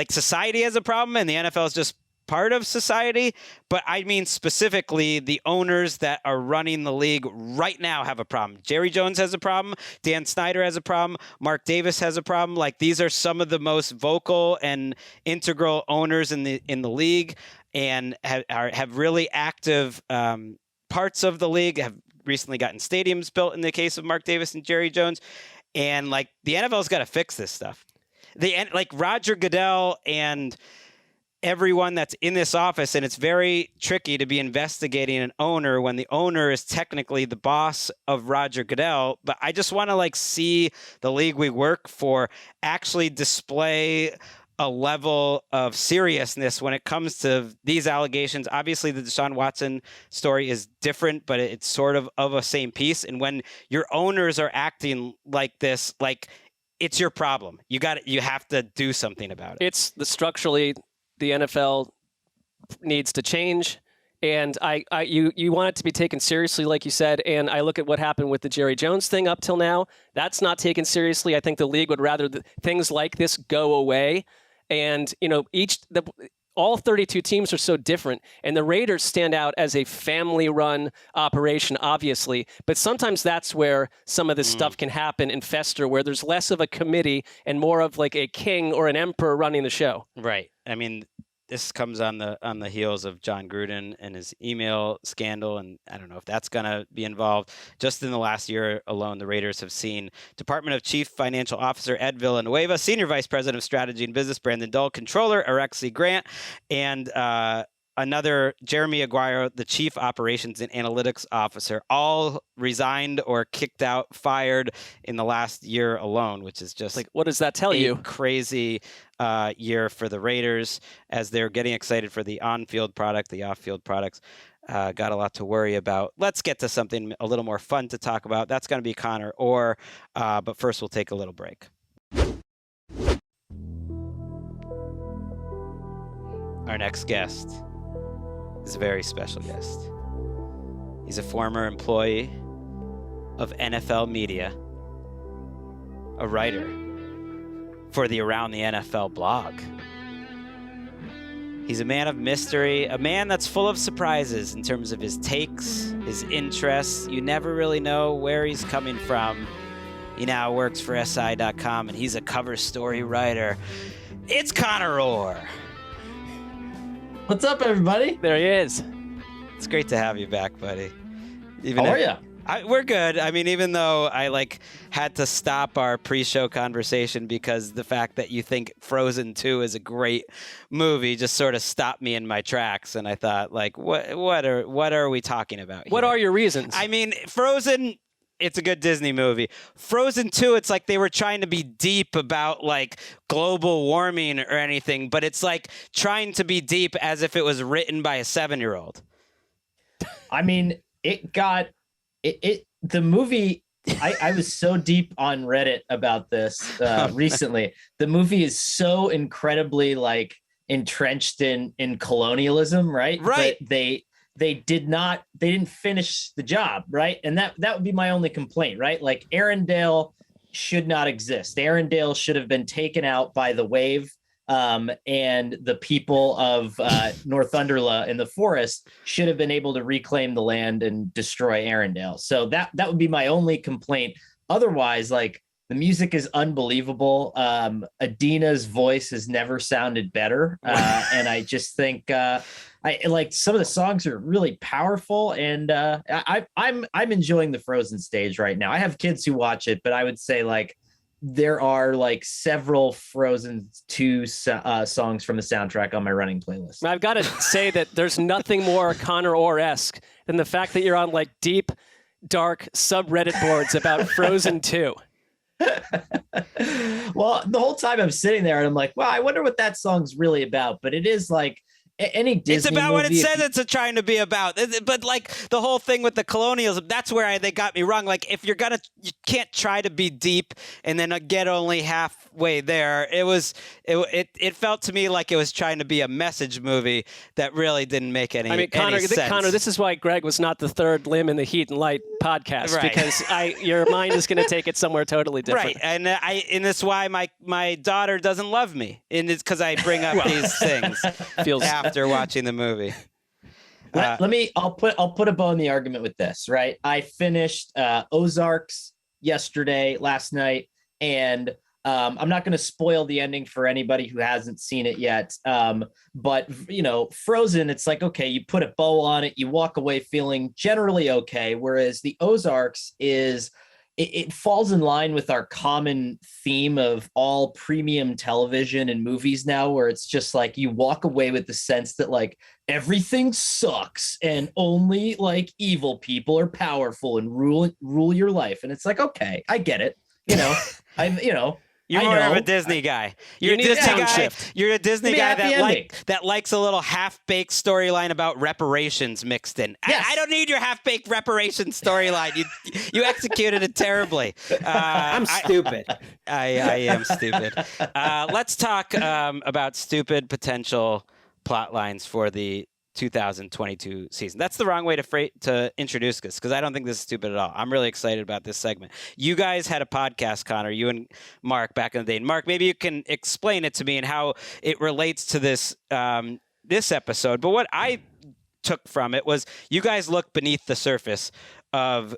society has a problem, and the NFL is just part of society. But I mean specifically the owners that are running the league right now have a problem. Jerry Jones has a problem. Dan Snyder has a problem. Marc Davis has a problem. These are some of the most vocal and integral owners in the league, and have really active parts of the league, have recently gotten stadiums built in the case of Marc Davis and Jerry Jones. And the NFL's got to fix this stuff. Roger Goodell and everyone that's in this office, and it's very tricky to be investigating an owner when the owner is technically the boss of Roger Goodell. But I just want to see the league we work for actually display a level of seriousness when it comes to these allegations. Obviously, the Deshaun Watson story is different, but it's sort of a same piece. And when your owners are acting like this, it's your problem. You have to do something about it. It's structurally, the NFL needs to change, And you want it to be taken seriously, like you said. And I look at what happened with the Jerry Jones thing up till now. That's not taken seriously. I think the league would rather things like this go away. And, all 32 teams are so different, and the Raiders stand out as a family-run operation, obviously. But sometimes that's where some of this stuff can happen and fester, where there's less of a committee and more of like a king or an emperor running the show. Right. I mean, this comes on the heels of John Gruden and his email scandal, and I don't know if that's going to be involved. Just in the last year alone, the Raiders have seen Department of Chief Financial Officer Ed Villanueva, Senior Vice President of Strategy and Business Brandon Dull, Controller Alexi Grant, and another Jeremy Aguirre, the Chief Operations and Analytics Officer, all resigned or kicked out, fired in the last year alone, which is just like, what does that tell you? Crazy year for the Raiders as they're getting excited for the on-field product, the off-field products. Got a lot to worry about. Let's get to something a little more fun to talk about. That's going to be Conor Orr. But first, we'll take a little break. Our next guest is a very special guest. He's a former employee of NFL Media, a writer for the Around the NFL blog. He's a man of mystery, a man that's full of surprises in terms of his takes, his interests. You never really know where he's coming from. He now works for SI.com, and he's a cover story writer. It's Conor Orr. What's up, everybody? There he is. It's great to have you back, buddy. How are you? We're good. I mean, even though I had to stop our pre-show conversation because the fact that you think Frozen 2 is a great movie just sort of stopped me in my tracks, and I thought, what are we talking about here? What are your reasons? I mean, Frozen, it's a good Disney movie. Frozen 2, it's like they were trying to be deep about global warming or anything, but it's like trying to be deep as if it was written by a 7-year-old. I mean, the movie, I was so deep on Reddit about this recently. The movie is so incredibly entrenched in colonialism, right? Right. But they didn't finish the job, right? And that would be my only complaint, right? Arendelle should not exist. Arendelle should have been taken out by the wave. And the people of Northumberland in the forest should have been able to reclaim the land and destroy Arendelle. So that would be my only complaint. Otherwise, the music is unbelievable. Adina's voice has never sounded better, and I just think some of the songs are really powerful. And I'm enjoying the Frozen stage right now. I have kids who watch it, but I would say there are several Frozen 2 songs from the soundtrack on my running playlist. I've got to say that there's nothing more Conor Orr-esque than the fact that you're on deep, dark subreddit boards about Frozen 2. Well, the whole time I'm sitting there and I'm like, well, I wonder what that song's really about. But it is any Disney it's about movie, what it says it's trying to be about. But the whole thing with the colonialism, that's where they got me wrong. If you can't try to be deep and then get only halfway there. It felt to me like it was trying to be a message movie that really didn't make any sense. Conor, this is why Gregg was not the third limb in the Heat and Light podcast, right? Because your mind is going to take it somewhere totally different. Right, and that's why my daughter doesn't love me, and it's because I bring up these things. Feels after watching the movie. I'll put a bow in the argument with this, right? I finished Ozarks last night, and I'm not going to spoil the ending for anybody who hasn't seen it yet. But Frozen, it's okay, you put a bow on it, you walk away feeling generally okay. Whereas the Ozarks it falls in line with our common theme of all premium television and movies now, where it's just you walk away with the sense that everything sucks and only evil people are powerful and rule your life. And it's okay, I get it. You're more of a Disney guy. You're a Disney guy. You're a Disney guy that likes a little half-baked storyline about reparations mixed in. Yes. I don't need your half-baked reparations storyline. You executed it terribly. I'm stupid. I am stupid. Let's talk about stupid potential plot lines for the 2022 season. That's the wrong way to introduce this, because I don't think this is stupid at all. I'm really excited about this segment. You guys had a podcast, Conor, you and Marc, back in the day. And Marc, maybe you can explain it to me and how it relates to this this episode. But what I took from it was you guys look beneath the surface of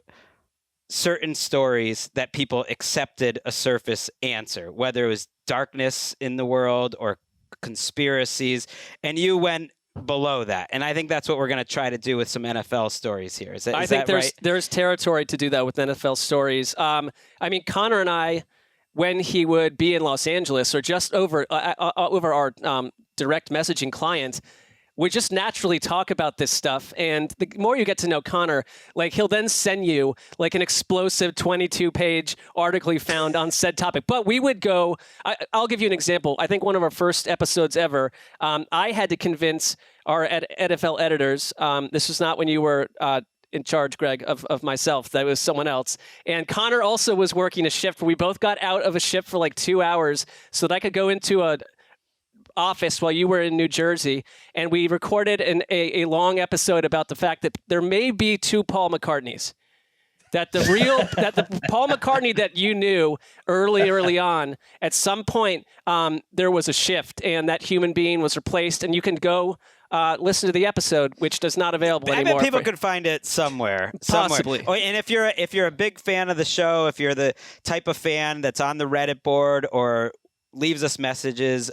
certain stories that people accepted a surface answer, whether it was darkness in the world or conspiracies, and you went below that. And I think that's what we're going to try to do with some NFL stories here. Is I think right? There's territory to do that with NFL stories. I mean, Conor and I, when he would be in Los Angeles or just over our direct messaging client, we just naturally talk about this stuff. And the more you get to know Conor, like he'll then send you like an explosive 22-page article he found on said topic. But we would go, I'll give you an example. I think one of our first episodes ever, I had to convince our NFL editors, this was not when you were in charge, Gregg, of myself. That was someone else. And Conor also was working a shift. We both got out of a shift for like 2 hours so that I could go into a office while you were in New Jersey, and we recorded a long episode about the fact that there may be two Paul McCartneys. That the Paul McCartney that you knew early on, at some point there was a shift, and that human being was replaced. And you can go listen to the episode, which does not available anymore. I bet people could find it somewhere. Possibly. Oh, and if you're a big fan of the show, if you're the type of fan that's on the Reddit board or leaves us messages,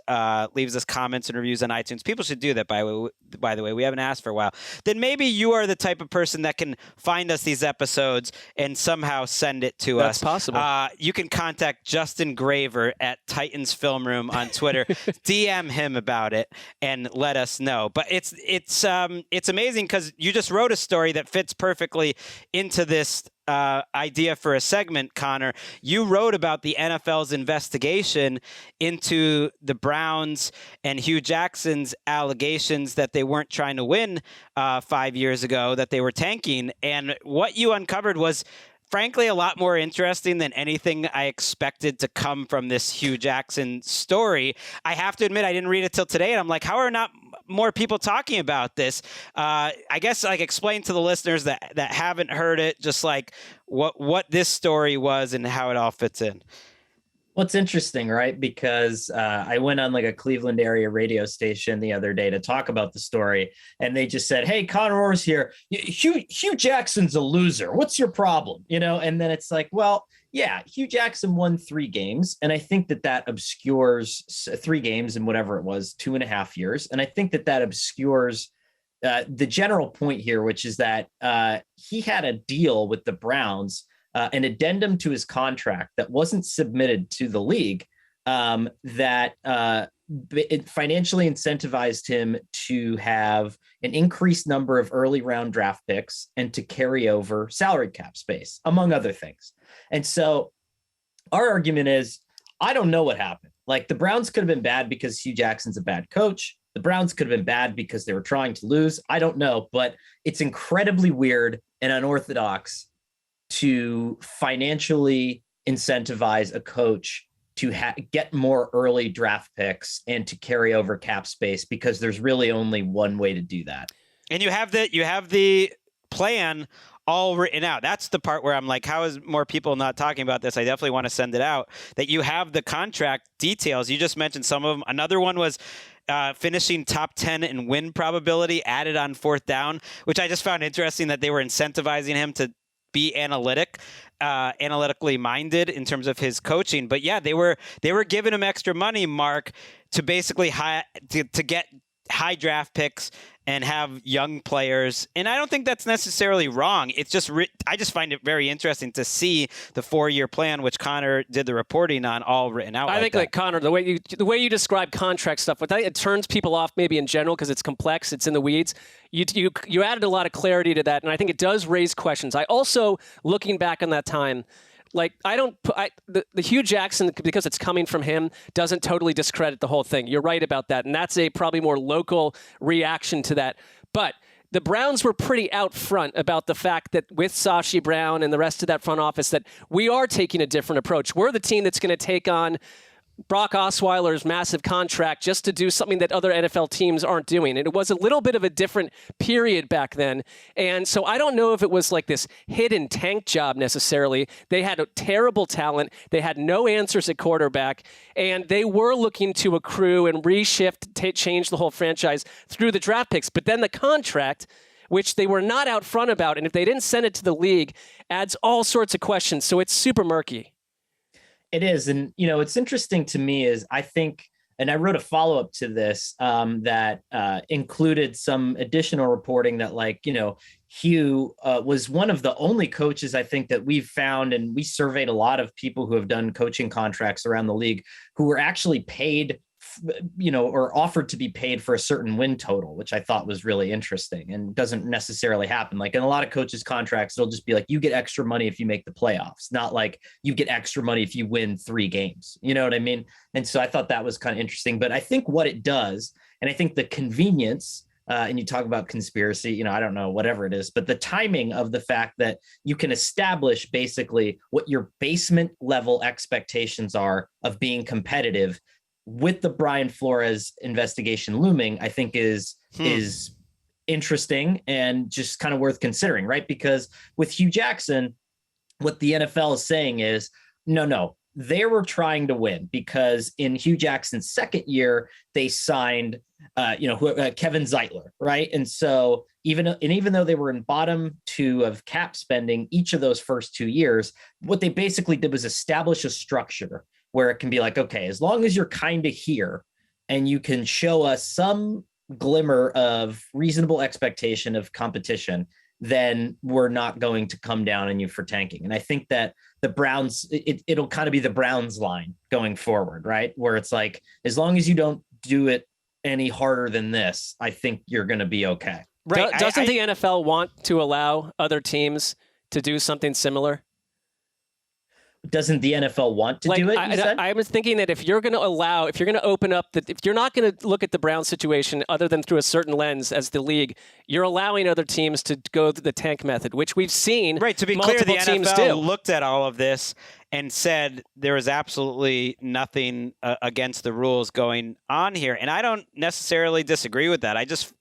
leaves us comments and reviews on iTunes. People should do that, by the way. We haven't asked for a while. Then maybe you are the type of person that can find us these episodes and somehow send it to us. That's possible. You can contact Justin Graver at Titans Film Room on Twitter. DM him about it and let us know. But it's amazing because you just wrote a story that fits perfectly into this idea for a segment, Conor. You wrote about the NFL's investigation into the Browns and Hugh Jackson's allegations that they weren't trying to win 5 years ago, that they were tanking. And what you uncovered was, frankly, a lot more interesting than anything I expected to come from this Hugh Jackson story. I have to admit, I didn't read it till today, and I'm like, how are not more people talking about this? I guess like explain to the listeners that haven't heard it, just like what this story was and how it all fits in. Well, it's interesting, right? Because I went on like a Cleveland area radio station the other day to talk about the story, and they just said, "Hey, Conor Orr's here. Hugh Jackson's a loser. What's your problem?" You know, and then it's like, well, yeah, Hugh Jackson won 3 games, and I think that obscures 3 games in whatever it was, 2.5 years, and I think that obscures the general point here, which is that he had a deal with the Browns. An addendum to his contract that wasn't submitted to the league that it financially incentivized him to have an increased number of early round draft picks and to carry over salary cap space, among other things. And so our argument is, I don't know what happened. Like, the Browns could have been bad because Hugh Jackson's a bad coach. The Browns could have been bad because they were trying to lose. I don't know, but it's incredibly weird and unorthodox to financially incentivize a coach to get more early draft picks and to carry over cap space, because there's really only one way to do that. And you have the plan all written out. That's the part where I'm like, how is more people not talking about this? I definitely want to send it out, that you have the contract details. You just mentioned some of them. Another one was finishing top 10 in win probability added on 4th down, which I just found interesting, that they were incentivizing him to be analytically minded in terms of his coaching. But yeah, they were giving him extra money, Marc, to basically to get high draft picks and have young players. And I don't think that's necessarily wrong. It's just I just find it very interesting to see the 4-year plan, which Conor did the reporting on, all written out. I think like Conor, the way you describe contract stuff, but it turns people off maybe in general because it's complex, it's in the weeds. You added a lot of clarity to that, and I think it does raise questions. I also, looking back on that time, like, the Hugh Jackson, because it's coming from him, doesn't totally discredit the whole thing. You're right about that. And that's a probably more local reaction to that. But the Browns were pretty out front about the fact that with Sashi Brown and the rest of that front office, that we are taking a different approach. We're the team that's going to take on Brock Osweiler's massive contract just to do something that other NFL teams aren't doing. And it was a little bit of a different period back then. And so I don't know if it was like this hidden tank job necessarily. They had a terrible talent. They had no answers at quarterback. And they were looking to accrue and reshift, change the whole franchise through the draft picks. But then the contract, which they were not out front about, and if they didn't send it to the league, adds all sorts of questions. So it's super murky. It is. And, what's interesting to me is I think, and I wrote a follow-up to this that included some additional reporting that Hugh was one of the only coaches I think that we've found, and we surveyed a lot of people who have done coaching contracts around the league who were actually paid or offered to be paid for a certain win total, which I thought was really interesting and doesn't necessarily happen. Like in a lot of coaches' contracts, it'll just be like, you get extra money if you make the playoffs, not like you get extra money if you win 3 games. You know what I mean? And so I thought that was kind of interesting. But I think what it does, and I think the convenience, and you talk about conspiracy, I don't know, whatever it is, but the timing of the fact that you can establish basically what your basement level expectations are of being competitive with the Brian Flores investigation looming, I think is interesting and just kind of worth considering, right? Because with Hugh Jackson, what the NFL is saying is, no, they were trying to win because in Hugh Jackson's second year, they signed, Kevin Zeitler, right? And so even though they were in bottom 2 of cap spending each of those first 2 years, what they basically did was establish a structure where it can be like, okay, as long as you're kind of here and you can show us some glimmer of reasonable expectation of competition, then we're not going to come down on you for tanking. And I think that the Browns, it'll kind of be the Browns line going forward, right? Where it's like, as long as you don't do it any harder than this, I think you're going to be okay. Right. Doesn't the NFL want to allow other teams to do something similar? Doesn't the NFL want to do it? I was thinking that if you're going to open up if you're not going to look at the Browns situation other than through a certain lens as the league, you're allowing other teams to go the tank method, which we've seen. Right. To be clear, the NFL looked at all of this and said there was absolutely nothing against the rules going on here. And I don't necessarily disagree with that. I just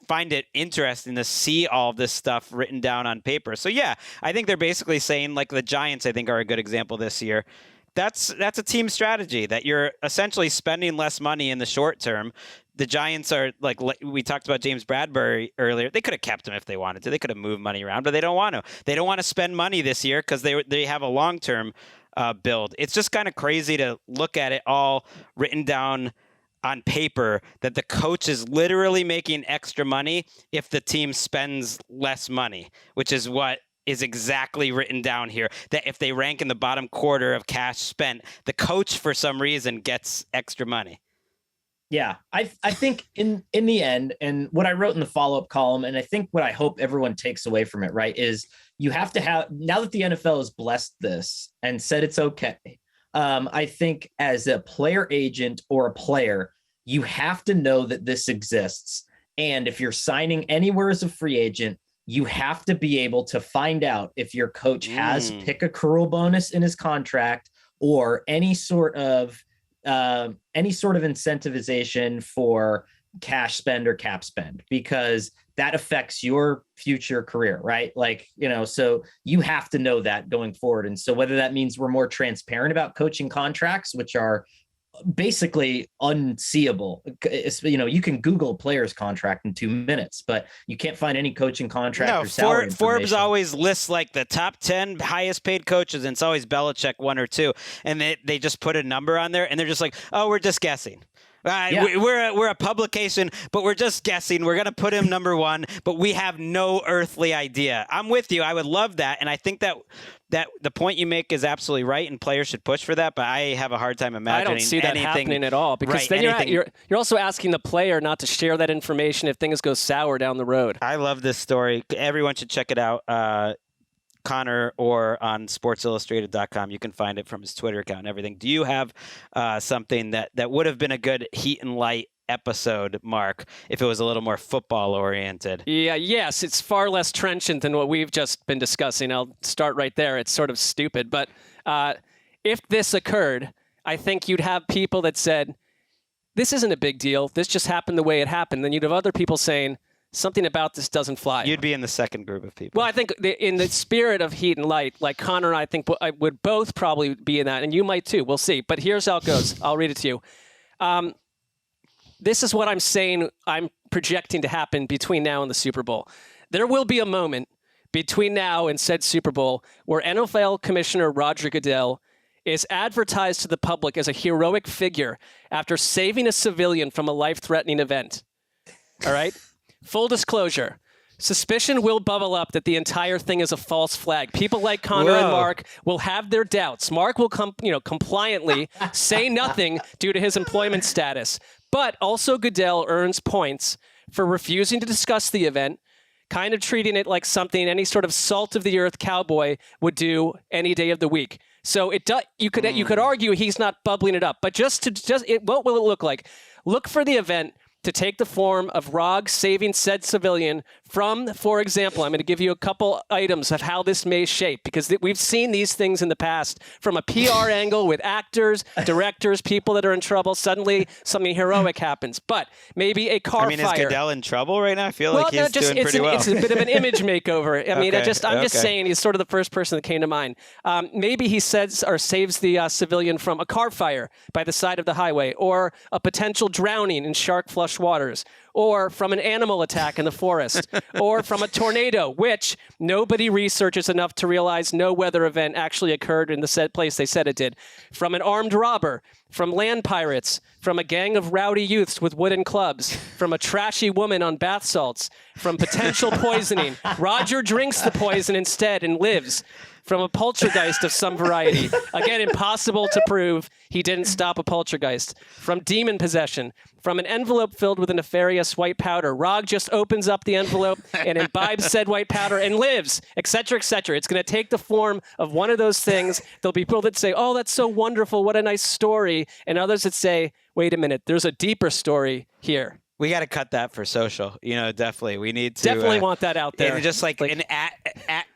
find it interesting to see all of this stuff written down on paper. So yeah, I think they're basically saying, like the Giants, I think, are a good example this year. That's a team strategy that you're essentially spending less money in the short term. The Giants are like we talked about James Bradbury earlier. They could have kept him if they wanted to. They could have moved money around, but they don't want to. They don't want to spend money this year because they have a long-term build. It's just kind of crazy to look at it all written down on paper that the coach is literally making extra money if the team spends less money, which is what is exactly written down here, that if they rank in the bottom quarter of cash spent, the coach for some reason gets extra money. Yeah, I think in the end, and what I wrote in the follow-up column, and I think what I hope everyone takes away from it, right, is you have to have, now that the NFL has blessed this and said it's okay, I think as a player agent or a player, you have to know that this exists. And if you're signing anywhere as a free agent, you have to be able to find out if your coach has pick accrual bonus in his contract or any sort of incentivization for cash spend or cap spend, because that affects your future career, right? Like, so you have to know that going forward. And so whether that means we're more transparent about coaching contracts, which are basically unseeable. You can Google a player's contract in 2 minutes, but you can't find any coaching contract or salary Forbes always lists like the top 10 highest paid coaches, and it's always Belichick 1 or 2, and they just put a number on there, and they're just like, oh, we're just guessing. We're a publication, but we're just guessing. We're going to put him number 1, but we have no earthly idea. I'm with you. I would love that. And I think that the point you make is absolutely right, and players should push for that. But I have a hard time imagining I don't see that happening at all, because then you're also asking the player not to share that information if things go sour down the road. I love this story. Everyone should check it out. Conor Orr on SportsIllustrated.com. You can find it from his Twitter account and everything. Do you have something that would have been a good heat and light episode, Marc, if it was a little more football oriented? Yes, it's far less trenchant than what we've just been discussing. I'll start right there. It's sort of stupid, but if this occurred, I think you'd have people that said, this isn't a big deal. This just happened the way it happened. Then you'd have other people saying, something about this doesn't fly. You'd be in the second group of people. Well, I think in the spirit of heat and light, like Conor and I think would both probably be in that, and you might too. We'll see. But here's how it goes. I'll read it to you. This is what I'm saying I'm projecting to happen between now and the Super Bowl. There will be a moment between now and said Super Bowl where NFL Commissioner Roger Goodell is advertised to the public as a heroic figure after saving a civilian from a life-threatening event. All right? Full disclosure, suspicion will bubble up that the entire thing is a false flag. People like Conor and Marc will have their doubts. Marc will compliantly say nothing due to his employment status. But also Goodell earns points for refusing to discuss the event, kind of treating it like something any sort of salt-of-the-earth cowboy would do any day of the week. So you could argue he's not bubbling it up. But what will it look like? Look for the event to take the form of Rog saving said civilian from, for example, I'm going to give you a couple items of how this may shape, because we've seen these things in the past from a PR angle with actors, directors, people that are in trouble. Suddenly, something heroic happens. But maybe a car fire. Is Goodell in trouble right now? I feel like he's doing pretty well. It's a bit of an image makeover. I mean, I'm just saying he's sort of the first person that came to mind. Maybe he saves the civilian from a car fire by the side of the highway, or a potential drowning in shark-flushed waters, or from an animal attack in the forest, or from a tornado, which nobody researches enough to realize no weather event actually occurred in the said place they said it did, from an armed robber, from land pirates, from a gang of rowdy youths with wooden clubs, from a trashy woman on bath salts, from potential poisoning. Roger drinks the poison instead and lives. From a poltergeist of some variety. Again, impossible to prove he didn't stop a poltergeist. From demon possession. From an envelope filled with a nefarious white powder. Rog just opens up the envelope and imbibes said white powder and lives, etc., etc. It's going to take the form of one of those things. There'll be people that say, oh, that's so wonderful. What a nice story. And others that say, wait a minute, there's a deeper story here. We got to cut that for social. Definitely. We need to want that out there. And just like an at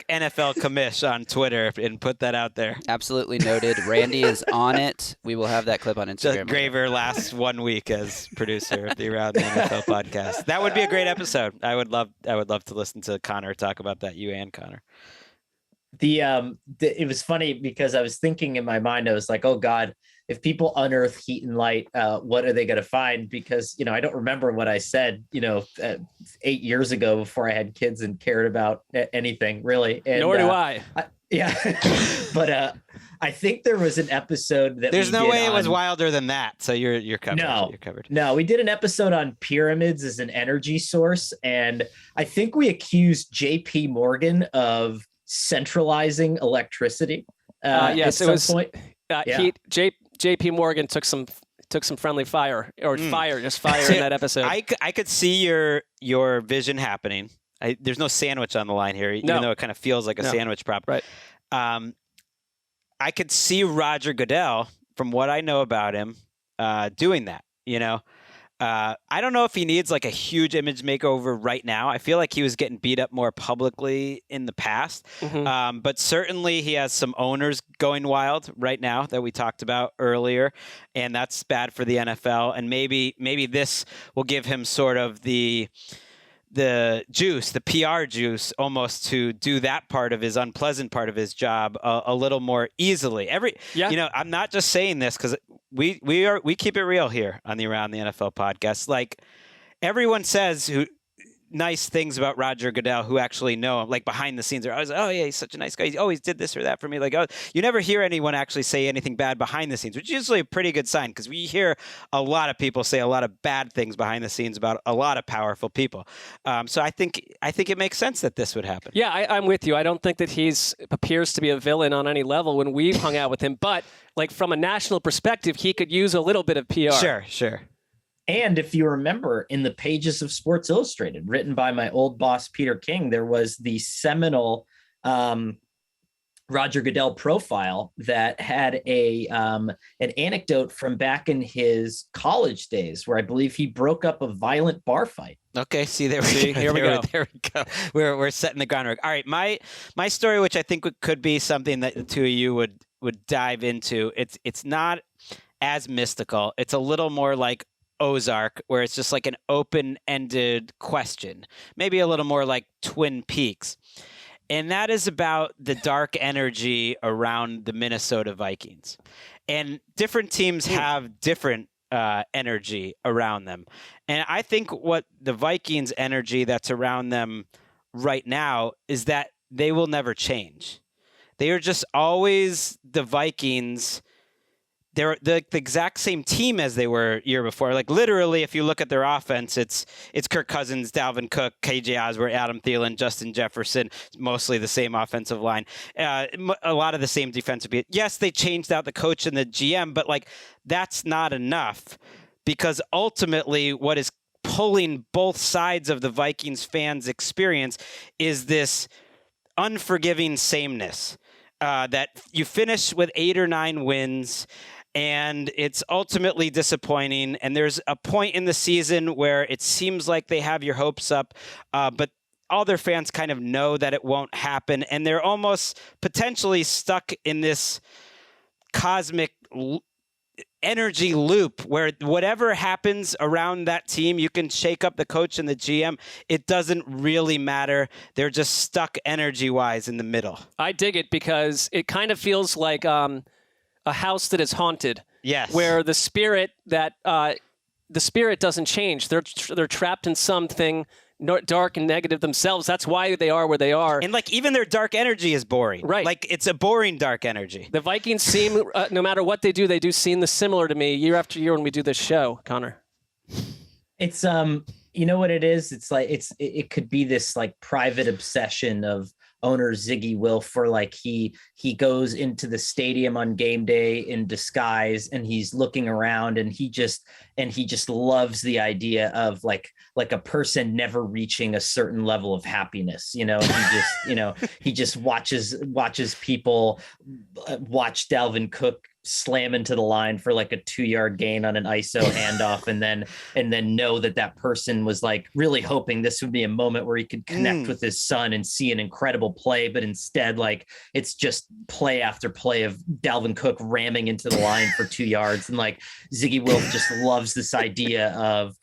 NFL commish on Twitter and put that out there. Absolutely noted. Randy is on it. We will have that clip on Instagram. Just Graver last 1 week as producer of the Around the NFL podcast. That would be a great episode. I would love to listen to Conor talk about that. You and Conor. It was funny because I was thinking in my mind, I was like, oh God, if people unearth heat and light, what are they going to find? Because, I don't remember what I said, 8 years ago before I had kids and cared about anything really. And, nor do I. Yeah. But I think there was an episode that there's no way it was wilder than that. So you're covered. No, you're covered. No, we did an episode on pyramids as an energy source. And I think we accused JP Morgan of centralizing electricity. Yes, at some point. JP Morgan took some friendly fire or fire in that episode. I could see your vision happening. There's no sandwich on the line here, even though it kind of feels like a sandwich prop. Right. I could see Roger Goodell, from what I know about him, doing that. I don't know if he needs like a huge image makeover right now. I feel like he was getting beat up more publicly in the past. Mm-hmm. But certainly he has some owners going wild right now that we talked about earlier, and that's bad for the NFL. And maybe this will give him sort of the juice, the PR juice, almost to do that part of his unpleasant part of his job a little more easily. I'm not just saying this because we keep it real here on the Around the NFL podcast. Like everyone says nice things about Roger Goodell who actually know him, like behind the scenes. I was like, oh yeah, he's such a nice guy. He always did this or that for me. Like, oh, you never hear anyone actually say anything bad behind the scenes, which is usually a pretty good sign because we hear a lot of people say a lot of bad things behind the scenes about a lot of powerful people. So I think it makes sense that this would happen. Yeah, I'm with you. I don't think that he's appears to be a villain on any level when we've hung out with him, but like from a national perspective, he could use a little bit of PR. Sure. And if you remember, in the pages of Sports Illustrated, written by my old boss, Peter King, there was the seminal Roger Goodell profile that had an anecdote from back in his college days, where I believe he broke up a violent bar fight. Okay, here we go. There we go. We're setting the groundwork. All right, my story, which I think could be something that the two of you would dive into. It's not as mystical. It's a little more like Ozark, where it's just like an open-ended question, maybe a little more like Twin Peaks. And that is about the dark energy around the Minnesota Vikings. And different teams have different energy around them. And I think what the Vikings' energy that's around them right now is that they will never change. They are just always the Vikings. They're the exact same team as they were year before. Like literally, if you look at their offense, it's Kirk Cousins, Dalvin Cook, KJ Osborne, Adam Thielen, Justin Jefferson. It's mostly the same offensive line. A lot of the same defensive. Yes, they changed out the coach and the GM, but like that's not enough, because ultimately what is pulling both sides of the Vikings fans' experience is this unforgiving sameness. That you finish with 8 or 9 wins, and it's ultimately disappointing. And there's a point in the season where it seems like they have your hopes up, but all their fans kind of know that it won't happen. And they're almost potentially stuck in this cosmic energy loop where whatever happens around that team, you can shake up the coach and the GM. It doesn't really matter. They're just stuck energy-wise in the middle. I dig it because it kind of feels like a house that is haunted. Yes. Where the spirit doesn't change. They're trapped in something dark and negative themselves. That's why they are where they are. And like even their dark energy is boring. Right. Like it's a boring dark energy. The Vikings seem, no matter what they do seem similar to me year after year when we do this show, Connor. It's you know what it is? It's like it could be this like private obsession of owner Ziggy Wilf, for like he goes into the stadium on game day in disguise and he's looking around and he just loves the idea of like a person never reaching a certain level of happiness, you know. And he just watches people watch Dalvin Cook slam into the line for like a 2-yard gain on an ISO handoff, and then know that person was like really hoping this would be a moment where he could connect with his son and see an incredible play, but instead like it's just play after play of Dalvin Cook ramming into the line for 2 yards. And like Ziggy Wilf just loves this idea of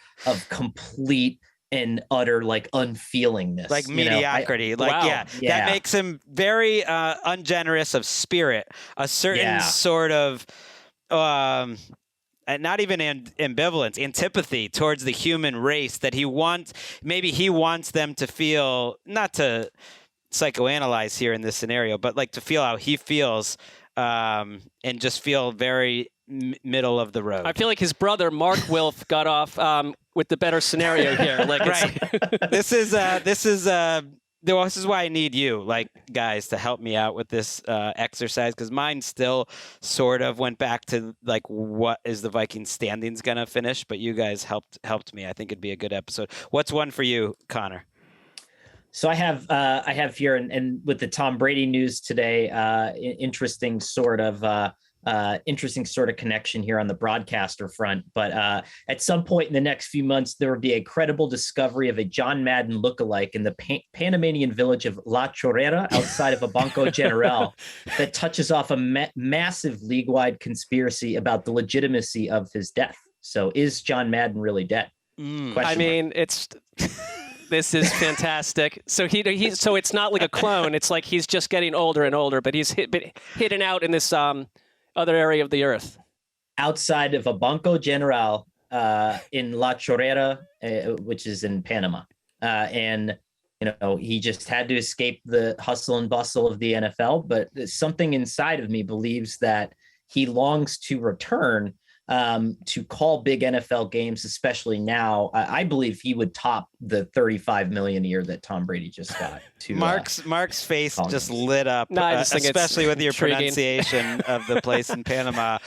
complete and utter like unfeelingness, like mediocrity. That makes him very ungenerous of spirit, a certain sort of not even ambivalence, antipathy towards the human race that he wants them to feel, not to psychoanalyze here in this scenario, but like to feel how he feels, and just feel very middle of the road. I feel like his brother Marc Wilf got off with the better scenario here. Like, right. This is why I need you, like, guys, to help me out with this exercise, because mine still sort of went back to like, what is the Vikings standings gonna finish? But you guys helped me. I think it'd be a good episode. What's one for you, Connor? So I have here, and with the Tom Brady news today, interesting sort of connection here on the broadcaster front. But at some point in the next few months, there will be a credible discovery of a John Madden lookalike in the Panamanian village of La Chorrera outside of a Banco General that touches off a massive league-wide conspiracy about the legitimacy of his death. So is John Madden really dead? I mean, this is fantastic. So so it's not like a clone. It's like he's just getting older and older, but he's hidden out in this other area of the earth. Outside of a Banco General in La Chorrera, which is in Panama. And, he just had to escape the hustle and bustle of the NFL. But something inside of me believes that he longs to return to call big NFL games, especially now. I believe he would top the $35 million a year that Tom Brady just got. Mark's face just lit up, especially with your pronunciation of the place in Panama.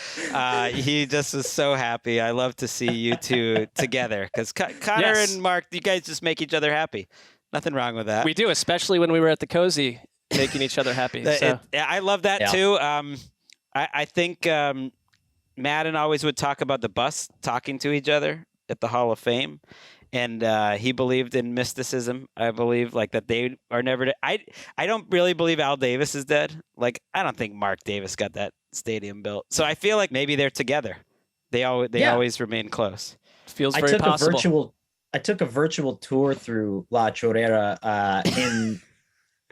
He just was so happy. I love to see you two together, because Connor and Marc, you guys just make each other happy. Nothing wrong with that. We do, especially when we were at the Cozy, making each other happy. I love that too. I think Madden always would talk about the bus talking to each other at the Hall of Fame. And he believed in mysticism. I believe like that they are never. I don't really believe Al Davis is dead. Like, I don't think Mark Davis got that stadium built. So I feel like maybe they're together. They always remain close. Feels very possible. I took a virtual tour through La Chorrera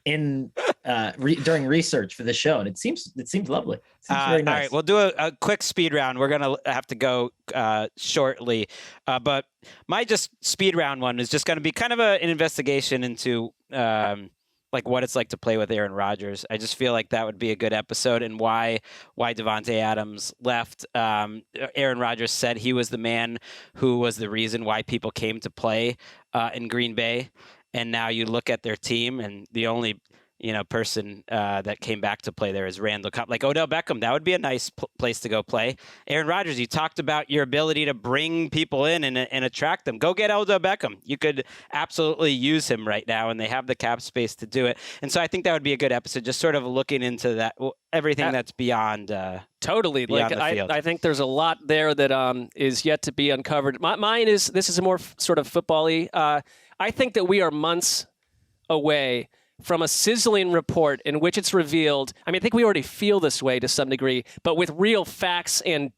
during research for the show, and it seems lovely. It seems very nice. All right, we'll do a quick speed round. We're gonna have to go shortly, but my just speed round one is just gonna be kind of an investigation into like what it's like to play with Aaron Rodgers. I just feel like that would be a good episode, and why Davante Adams left. Aaron Rodgers said he was the man who was the reason why people came to play in Green Bay, and now you look at their team, and the only person that came back to play there is Randall Cobb. Like Odell Beckham, that would be a nice place to go play. Aaron Rodgers, you talked about your ability to bring people in and attract them. Go get Odell Beckham. You could absolutely use him right now, and they have the cap space to do it. And so I think that would be a good episode, just sort of looking into that, everything that's beyond. Totally. Beyond like the field. I think there's a lot there that is yet to be uncovered. Mine is, this is a more sort of football-y. I think that we are months away from a sizzling report in which it's revealed, I mean, I think we already feel this way to some degree, but with real facts and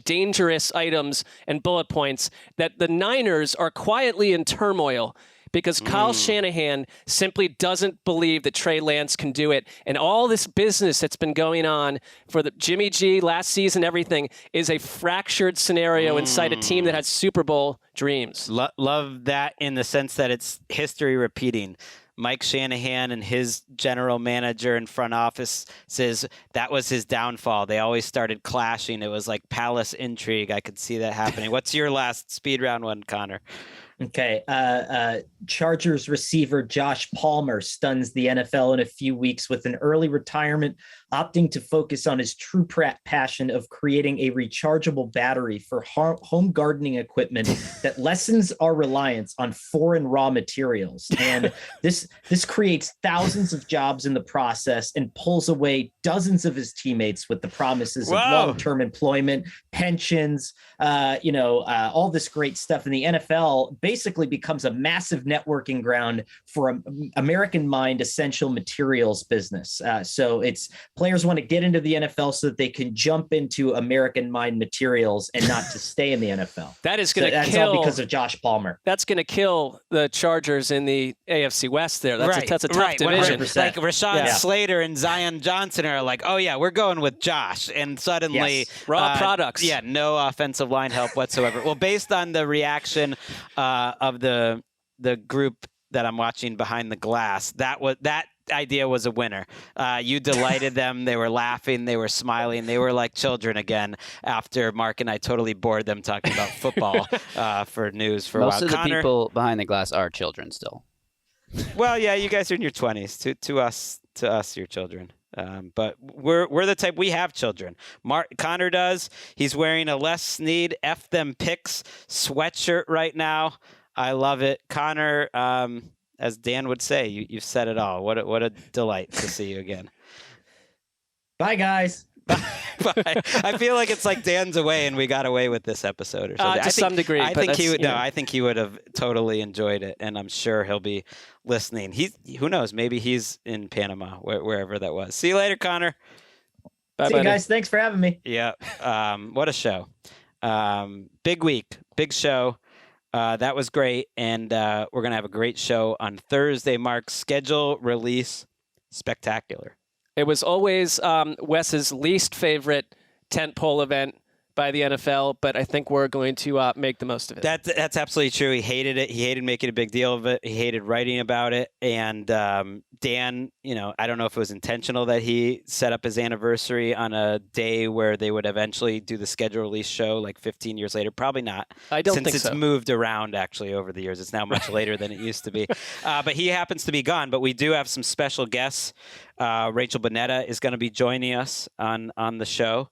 dangerous items and bullet points, that the Niners are quietly in turmoil because Kyle Shanahan simply doesn't believe that Trey Lance can do it. And all this business that's been going on for the Jimmy G last season, everything is a fractured scenario inside a team that has Super Bowl dreams. Love that in the sense that it's history repeating. Mike Shanahan and his general manager and front office says that was his downfall. They always started clashing. It was like palace intrigue. I could see that happening. What's your last speed round one, Connor? Okay. Chargers receiver Josh Palmer stuns the NFL in a few weeks with an early retirement, opting to focus on his true passion of creating a rechargeable battery for home gardening equipment that lessens our reliance on foreign raw materials. And this creates thousands of jobs in the process and pulls away dozens of his teammates with the promises of long-term employment, pensions, all this great stuff. In the NFL basically becomes a massive networking ground for American Mind essential materials business. So it's players want to get into the NFL so that they can jump into American Mind materials and not to stay in the NFL. That is going to That's all because of Josh Palmer. That's going to kill the Chargers in the AFC West there. That's a tough division. 100%. Like Rashawn Slater and Zion Johnson are like, oh yeah, we're going with Josh. And suddenly raw products. Yeah, no offensive line help whatsoever. Well, based on the reaction of the group that I'm watching behind the glass, that idea was a winner. You delighted them. They were laughing. They were smiling. They were like children again after Marc and I totally bored them talking about football for news for a while. Most of the people behind the glass are children still. Well, yeah, you guys are in your 20s. To us, you're children. But we're the type, we have children. Connor does. He's wearing a Les Snead F Them Picks sweatshirt right now. I love it. Connor, as Dan would say, you've said it all. What a delight to see you again. Bye, guys. Bye. I feel like it's like Dan's away and we got away with this episode or something. To some degree. I think he would. No, I think he would have totally enjoyed it, and I'm sure he'll be listening. Who knows? Maybe he's in Panama, wherever that was. See you later, Connor. Bye, see you guys. Thanks for having me. Yeah. What a show. Big week, big show. That was great, and we're gonna have a great show on Thursday. Marc, schedule release spectacular. It was always Wes's least favorite tentpole event by the NFL, but I think we're going to make the most of it. That's absolutely true. He hated it. He hated making a big deal of it. He hated writing about it. And Dan, I don't know if it was intentional that he set up his anniversary on a day where they would eventually do the schedule release show like 15 years later. Probably not. I don't think so. Since it's moved around actually over the years. It's now much later than it used to be. But he happens to be gone. But we do have some special guests. Rachel Bonetta is going to be joining us on the show.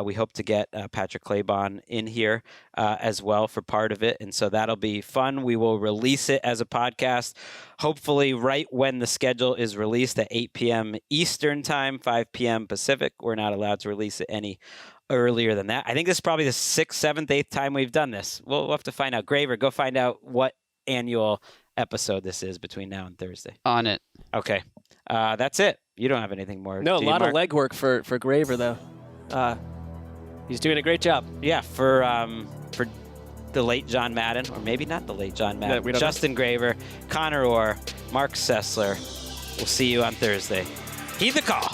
We hope to get Patrick Claybon in here as well for part of it. And so that'll be fun. We will release it as a podcast, hopefully right when the schedule is released at 8 p.m. Eastern time, 5 p.m. Pacific. We're not allowed to release it any earlier than that. I think this is probably the 6th, 7th, 8th time we've done this. We'll have to find out. Graver, go find out what annual episode this is between now and Thursday. On it. Okay. That's it. You don't have anything more. No, a lot of legwork for Graver, though. He's doing a great job. Yeah, for the late John Madden, or maybe not the late John Madden. we don't Justin Graver, Conor Orr, Marc Sessler. We'll see you on Thursday. Heed the call.